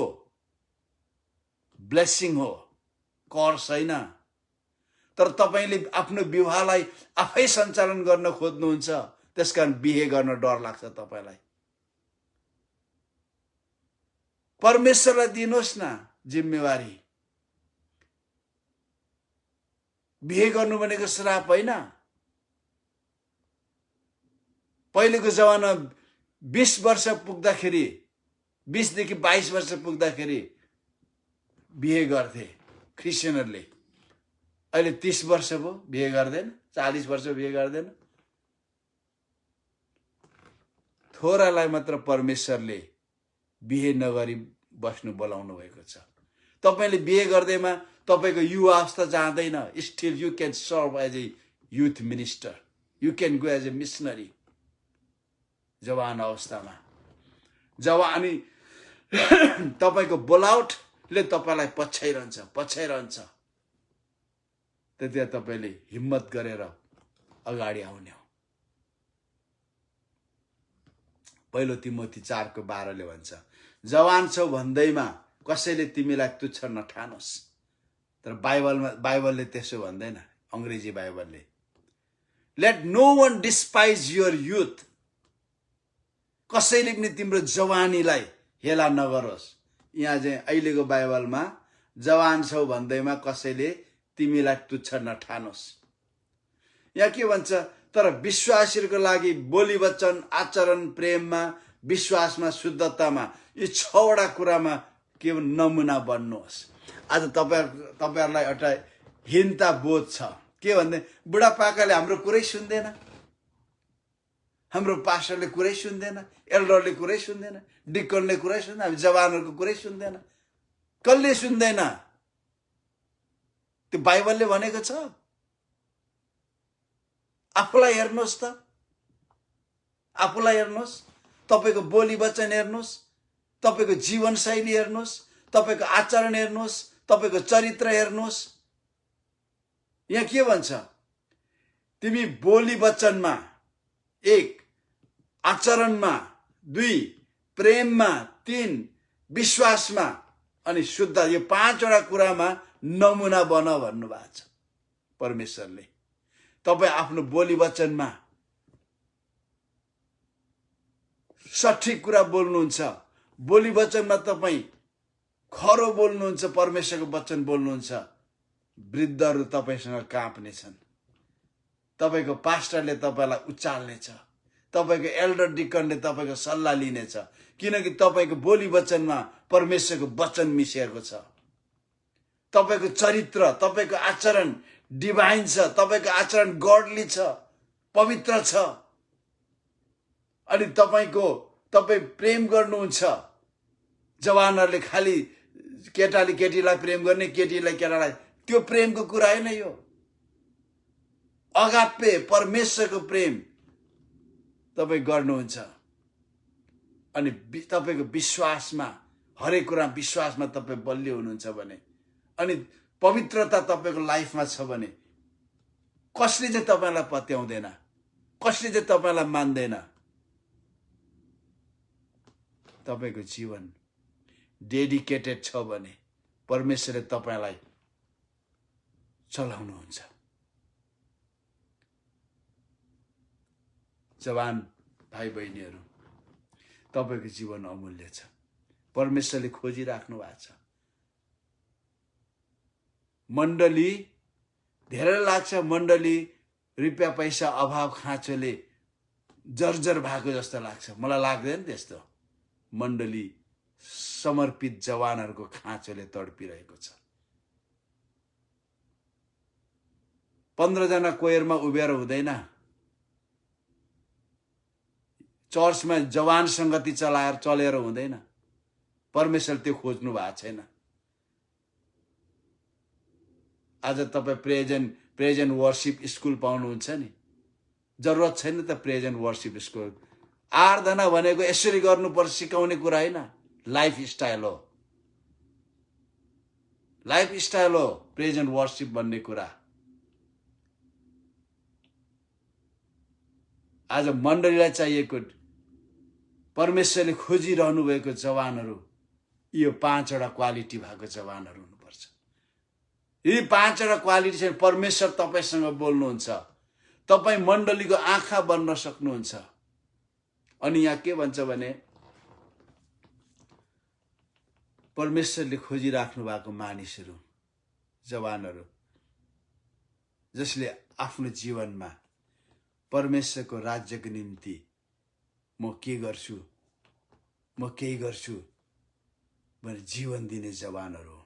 ब्लेसिङ हो, कर्स होइन। तर तपाईले आफ्नो विवाहलाई आफै सञ्चालन गर्न खोज्नुहुन्छ, त्यसकारण बिहे गर्न डर लाग्छ तपाईलाई। परमेश्वरलाई दिनुहोस् न जिम्मेवारी। बिहे गर्नु भनेको श्राप होइन। पहिलेको जमाना 20 वर्ष पुग्दाखेरि, 20 देखि 22 वर्ष पुग्दाखेरि बिहे गर्थे क्रिस्चियनहरूले। अहिले 30 वर्ष भयो बिहे गर्दैन, 40 वर्ष बिहे गर्दैन। थोरालाई मात्र परमेश्वरले बिहे नगरी बस्नु बोलाउनु भएको छ। तपाईले बिहे गर्दैमा तपाईको युवा अवस्था जाँदैन। Still you can serve as a youth minister, you can go as a missionary. जवान अवस्थामा जवानी तपाईको बोलावटले तपाईलाई पछ्याइरहन्छ। त्यति तपाईले हिम्मत गरेर अगाडि आउने हो। पहिलो तिमोथी 4:12 भन्छ जवान छौ भन्दैमा कसैले तिमीलाई तुच्छ नठानोस्। तर बाइबलले त्यसो भन्दैन। अंग्रेजी बाइबलले let no one despise your youth. कसैले पनि तिम्रो जवानीलाई हेला नगरोस्। यहाँ चाहिँ अहिलेको बाइबलमा जवान छौ भन्दैमा कसैले तिमीलाई तुच्छ नठानोस्। यहाँ के भन्छ? तर विश्वासीहरूको लागि बोली वचन, आचरण, प्रेममा, विश्वासमा, शुद्धतामा, यी 6 वटा कुरामा के नमुना बन्नुहोस्। आज तपाईहरुलाई एउटा हीनता बोध छ। के भन्दै? बुढापाकाले हाम्रो कुरै सुन्दैन, हाम्रो पास्टरले कुरै सुन्दैन, एल्डरले कुरै सुन्दैन, डिकनले कुरै सुन्दैन, हामी जवानहरूको कुरै सुन्दैन। कसले सुन्दैन? त्यो बाइबलले भनेको छ। आफूलाई हेर्नुहोस् त, आफूलाई हेर्नुहोस्, तपाईको बोली वचन हेर्नुहोस्, तपाईको जीवनशैली हेर्नुहोस्, तपाईको आचरण हेर्नुहोस्, तपाईको चरित्र हेर्नुहोस्। यहाँ के भन्छ? तिमी बोली वचनमा 1, आचरणमा 2, प्रेममा 3, विश्वासमा अनि शुद्ध, यो 5 वटा कुरामा नमुना बन भन्नुभएको छ परमेश्वरले। तपाई आफ्नो बोली वचनमा सठिक कुरा बोल्नुहुन्छ, बोली वचनमा तपाई खरो बोल्नुहुन्छ, परमेश्वरको वचन बोल्नुहुन्छ, वृद्धहरू तपाईसँग काँप्नेछन्। तपाईको पास्टरले तपाईलाई उचाल्नेछ, तपाईको एल्डर डिकनले तपाईको सल्लाह लिनेछ, किनकि तपाईको बोली वचनमा परमेश्वरको वचन मिसिएको छ। तपाईको चरित्र, तपाईको आचरण डिभाइन छ, तपाईको आचरण गॉडली छ, पवित्र छ। अनि तपाईको तपाईँ प्रेम गर्नुहुन्छ। जवानहरूले खालि केटाले केटीलाई प्रेम गर्ने, केटीलाई केटालाई, त्यो प्रेमको कुरा होइन यो। अगापे परमेश्वरको प्रेम तपाईँ गर्नुहुन्छ। अनि तपाईँको विश्वासमा, हरेक कुरा विश्वासमा तपाईँ बलियो हुनुहुन्छ भने, अनि पवित्रता तपाईँको लाइफमा छ भने, कसले चाहिँ तपाईँलाई पत्याउँदैन, कसले चाहिँ तपाईँलाई मान्दैन। तपाईँको जीवन डेडिकेटेड छ भने परमेश्वरले तपाईँलाई चलाउनुहुन्छ। जवान भाइ बहिनीहरू, तपाईँको जीवन अमूल्य छ। परमेश्वरले खोजिराख्नु भएको छ। मण्डली धेरै लाग्छ, मण्डली रुपियाँ पैसा अभाव खाँचोले जर्जर भएको जस्तो लाग्छ। मलाई लाग्दैन त्यस्तो। मण्डली समर्पित जवानहरूको खाँचोले तडपिरहेको छ। 15 जना कोयरमा उभिएर हुँदैन। चर्चमा जवान संगति चलेर हुँदैन। परमेश्वर त्यो खोज्नु भएको छैन। आज तपाईँ प्रेजेन्ट वर्शिप स्कुल पाउनुहुन्छ नि, जरुरत छैन त प्रेजेन्ट वर्शिप स्कुल। आराधना भनेको यसरी गर्नुपर्छ सिकाउने कुरा होइन, लाइफ स्टाइल हो। लाइफ स्टाइल हो प्रेजेन्ट वर्शिप भन्ने कुरा। आज मण्डलीलाई चाहिएको, परमेश्वरले खोजिरहनु भएको जवानहरू, यो 5 वटा क्वालिटी भएको जवानहरू हुनुपर्छ। यी 5 वटा क्वालिटी चाहिँ परमेश्वर तपाईसँग बोल्नुहुन्छ। तपाईँ मण्डलीको आँखा बन्न सक्नुहुन्छ। अनि यहाँ के भन्छ भने, परमेश्वरले खोजिराख्नु भएको मानिसहरू, जवानहरू, जसले आफ्नो जीवनमा परमेश्वरको राज्यको निम्ति म के गर्छु, म केही गर्छु भने जीवन दिने जवानहरू।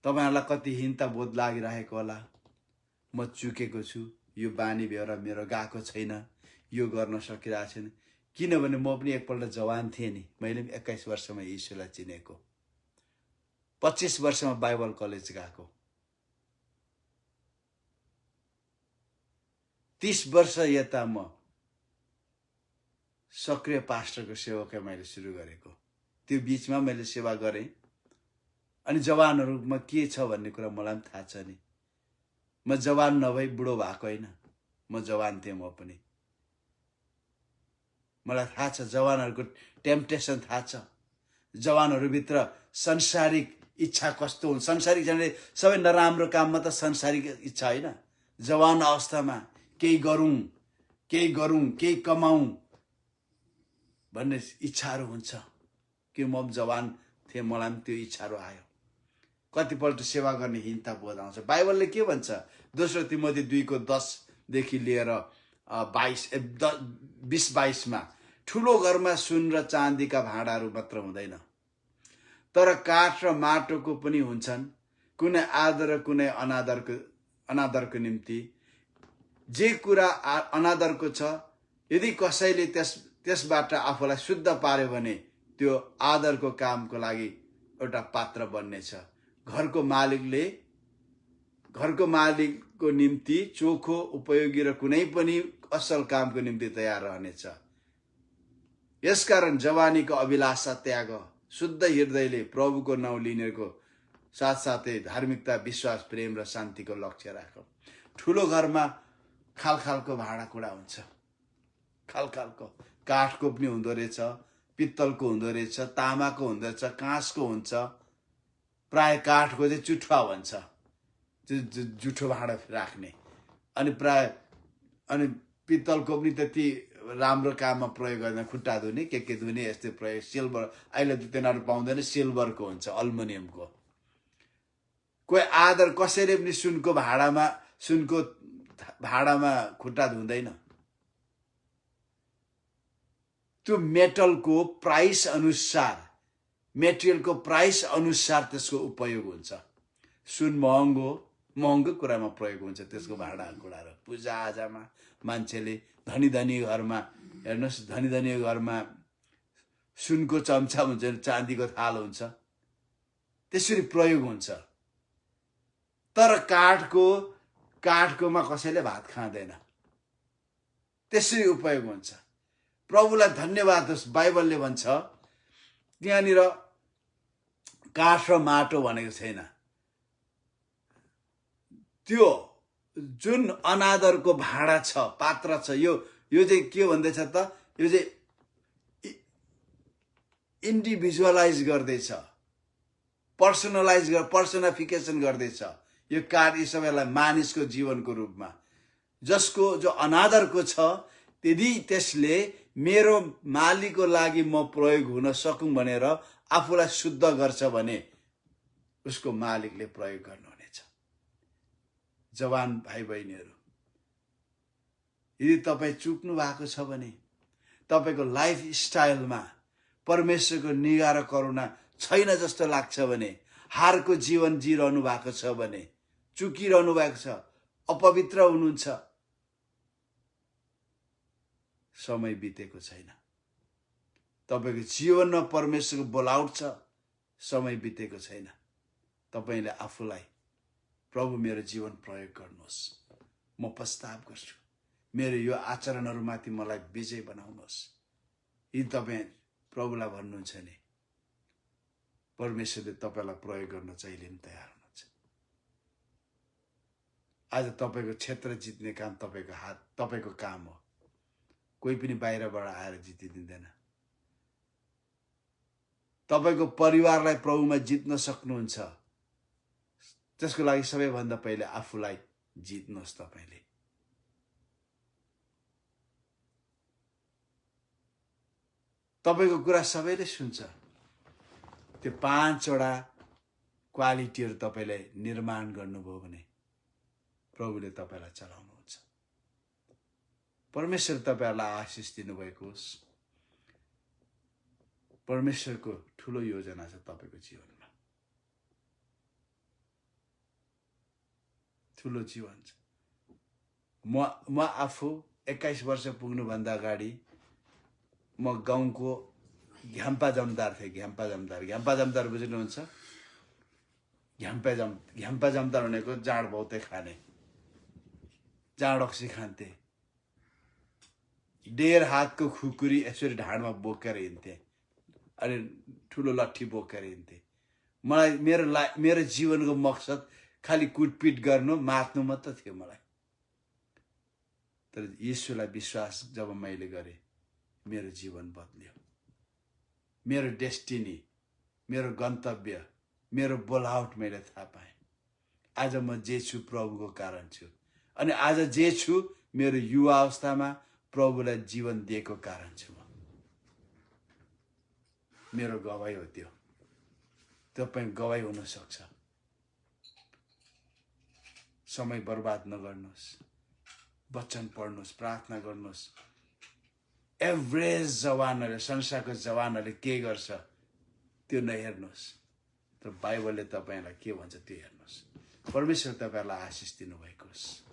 तपाईहरुलाई कति हीनता बोध लागिरहेको होला। म चुकेको छु, यो बानी बेहोरा मेरो गएको छैन, यो गर्न सकिरहेको छैन। किनभने म पनि एकपल्ट जवान थिएँ नि। मैले पनि 21 वर्षमा यीशुलाई चिनेको, 25 वर्षमा बाइबल कलेज गएको, 30 वर्ष यता म सक्रिय पास्टरको सेवाकै मैले सुरु गरेको। त्यो बीचमा मैले सेवा गरेँ। अनि जवानहरूमा के छ भन्ने कुरा मलाई पनि थाहा छ नि। म जवान नभई बुढो भएको होइन, म जवान थिएँ म पनि। मलाई थाहा छ जवानहरूको टेम्पटेसन थाहा छ। जवानहरूभित्र संसारिक इच्छा कस्तो हुन्छ। संसारिक जाने सबै नराम्रो काममा त संसारिक इच्छा होइन। जवान अवस्थामा केही गरौँ, केही कमाऊँ भन्ने इच्छाहरू हुन्छ। कि म जवान थिएँ, मलाई पनि त्यो इच्छाहरू आयो। कतिपल्ट सेवा गर्ने हिंता बोध आउँछ। बाइबलले के भन्छ? दोस्रो तिमोथी 2:10 देखि लिएर 20-22 मा, ठुलो घरमा सुन र चाँदीका भाँडाहरू मात्र हुँदैन, तर काठ र माटोको पनि हुन्छन्। कुनै आदर र कुनै अनादरको निम्ति। जे कुरा अनादरको छ, यदि कसैले त्यसबाट आफूलाई शुद्ध पार्यो भने त्यो आदरको कामको लागि एउटा पात्र बन्नेछ। घरको मालिकको निम्ति चोखो, उपयोगी र कुनै पनि असल कामको निम्ति तयार रहनेछ। यसकारण जवानीको अभिलाषा त्याग, शुद्ध हृदयले प्रभुको नाउँ लिनेको साथसाथै धार्मिकता, विश्वास, प्रेम र शान्तिको लक्ष्य राख। ठुलो घरमा खालखालको भाँडाकुँडा हुन्छ। खालखालको काठको पनि हुँदो रहेछ, पित्तलको हुँदो रहेछ, तामाको हुँदो रहेछ, काँसको हुन्छ। प्राय काठको चाहिँ चुठुवा भन्छ, जुठो भाँडा राख्ने। अनि पित्तलको पनि त्यति राम्रो काममा प्रयोग गर्दैन। खुट्टा धुने, के धुने यस्तै प्रयोग। सिल्भर अहिले त तिनीहरू पाउँदैन, सिल्भरको हुन्छ, अल्मुनियमको। कोही आदर, कसैले पनि सुनको भाँडामा खुट्टा धुँदैन। त्यो मेटलको प्राइस अनुसार, मेटेरियलको प्राइस अनुसार त्यसको उपयोग हुन्छ। सुन महँगो कुरामा प्रयोग हुन्छ त्यसको भाँडाकुँडाहरू। पूजा आजामा मान्छेले धनी घरमा, हेर्नुहोस्, धनी घरमा सुनको चम्चा हुन्छ, चाँदीको थाल हुन्छ, त्यसरी प्रयोग हुन्छ। तर काठकोमा कसैले भात खाँदैन, त्यसरी उपयोग हुन्छ। प्रभुलाई धन्यवाद होस्। बाइबलले भन्छ त्यहाँनिर काठ र माटो भनेको छैन। त्यो जुन अनादरको भाँडा छ, पात्र छ, यो चाहिँ के भन्दैछ त, यो चाहिँ इन्डिभिजुअलाइज गर्दैछ, पर्सनाफिकेसन गर्दैछ। यो काठ यी सबैलाई मानिसको जीवनको रूपमा, जसको जो अनादरको छ, यदि त्यसले मेरो मालिकको लागि म प्रयोग हुन सकूँ भनेर आफूलाई शुद्ध गर्छ भने उसको मालिकले प्रयोग गर्नुहुनेछ। जवान भाइ बहिनीहरू, यदि तपाईँ चुक्नु भएको छ भने, तपाईँको लाइफ स्टाइलमा परमेश्वरको निगाह र करुणा छैन जस्तो लाग्छ भने, हारको जीवन जिरहनु भएको छ भने, चुकिरहनु भएको छ, अपवित्र हुनुहुन्छ, समय बितेको छैन। तपाईको जीवनमा परमेश्वरको बोलाउट छ, समय बितेको छैन। तपाईले आफूलाई प्रभु मेरो जीवन प्रयोग गर्नुहोस्, म प्रस्ताव गर्छु, मेरो यो आचरणहरूमाथि मलाई विजय बनाउनुहोस्। यदि तपाईँ प्रभुलाई भन्नुहुन्छ नि, परमेश्वरले तपाईलाई प्रयोग गर्न जहिले पनि तयार हुनुहुन्छ। आज तपाईको क्षेत्र जित्ने काम तपाईको काम हो। कोही पनि बाहिरबाट आएर जितिदिँदैन। तपाईको परिवारलाई प्रभुमा जित्न सक्नुहुन्छ, त्यसको लागि सबैभन्दा पहिले आफूलाई जित्नुहोस्। तपाईले तपाईको कुरा सबैले सुन्छ। त्यो 5 वटा क्वालिटीहरू तपाईले निर्माण गर्नुभयो भने प्रभुले तपाईलाई चलाउनुहुन्छ। परमेश्वर तपाईहरुलाई आशीष दिनुभएको होस्। परमेश्वरको ठूलो योजना छ तपाईको जीवनमा, ठूलो जीवन छ। म आफू 21 वर्ष पुग्नु भन्दा अगाडि म गाउँको घ्याम्पा जमदार थिएँ। घ्याम्पा जमदार बुझ्नुहुन्छ? घ्याम्पा जमदार भनेको जाँड बहुतै खाने, जाँड अक्सी खान्थे। 1.5 हातको खुकुरी यसरी ढाडमा बोकेर हिँड्थे, अनि ठुलो लट्ठी बोकेर हिँड्थे। मलाई मेरो जीवनको मकसद खाली कुटपिट गर्नु, मार्नु मात्र थियो मलाई। तर येशूलाई विश्वास जब मैले गरेँ, मेरो जीवन बदल्यो। मेरो डेस्टिनी, मेरो गन्तव्य, मेरो बोलावट मैले थाहा पाएँ। आज म जे छु प्रभुको कारण छु, अनि आज जे छु मेरो युवा अवस्थामा प्रभुलाई जीवन दिएको कारण छु। मेरो गवाई हो त्यो। तपाईं गवाई हुन सक्छ। समय बर्बाद नगर्नुहोस्, वचन पढ्नुहोस्, प्रार्थना गर्नुहोस्। एभरेज जवानहरूले, संसारको जवानहरूले के गर्छ त्यो नहेर्नुहोस्, तर बाइबलले तपाईलाई के भन्छ त्यो हेर्नुहोस्। परमेश्वर तपाईलाई आशीष दिनुभएको होस्।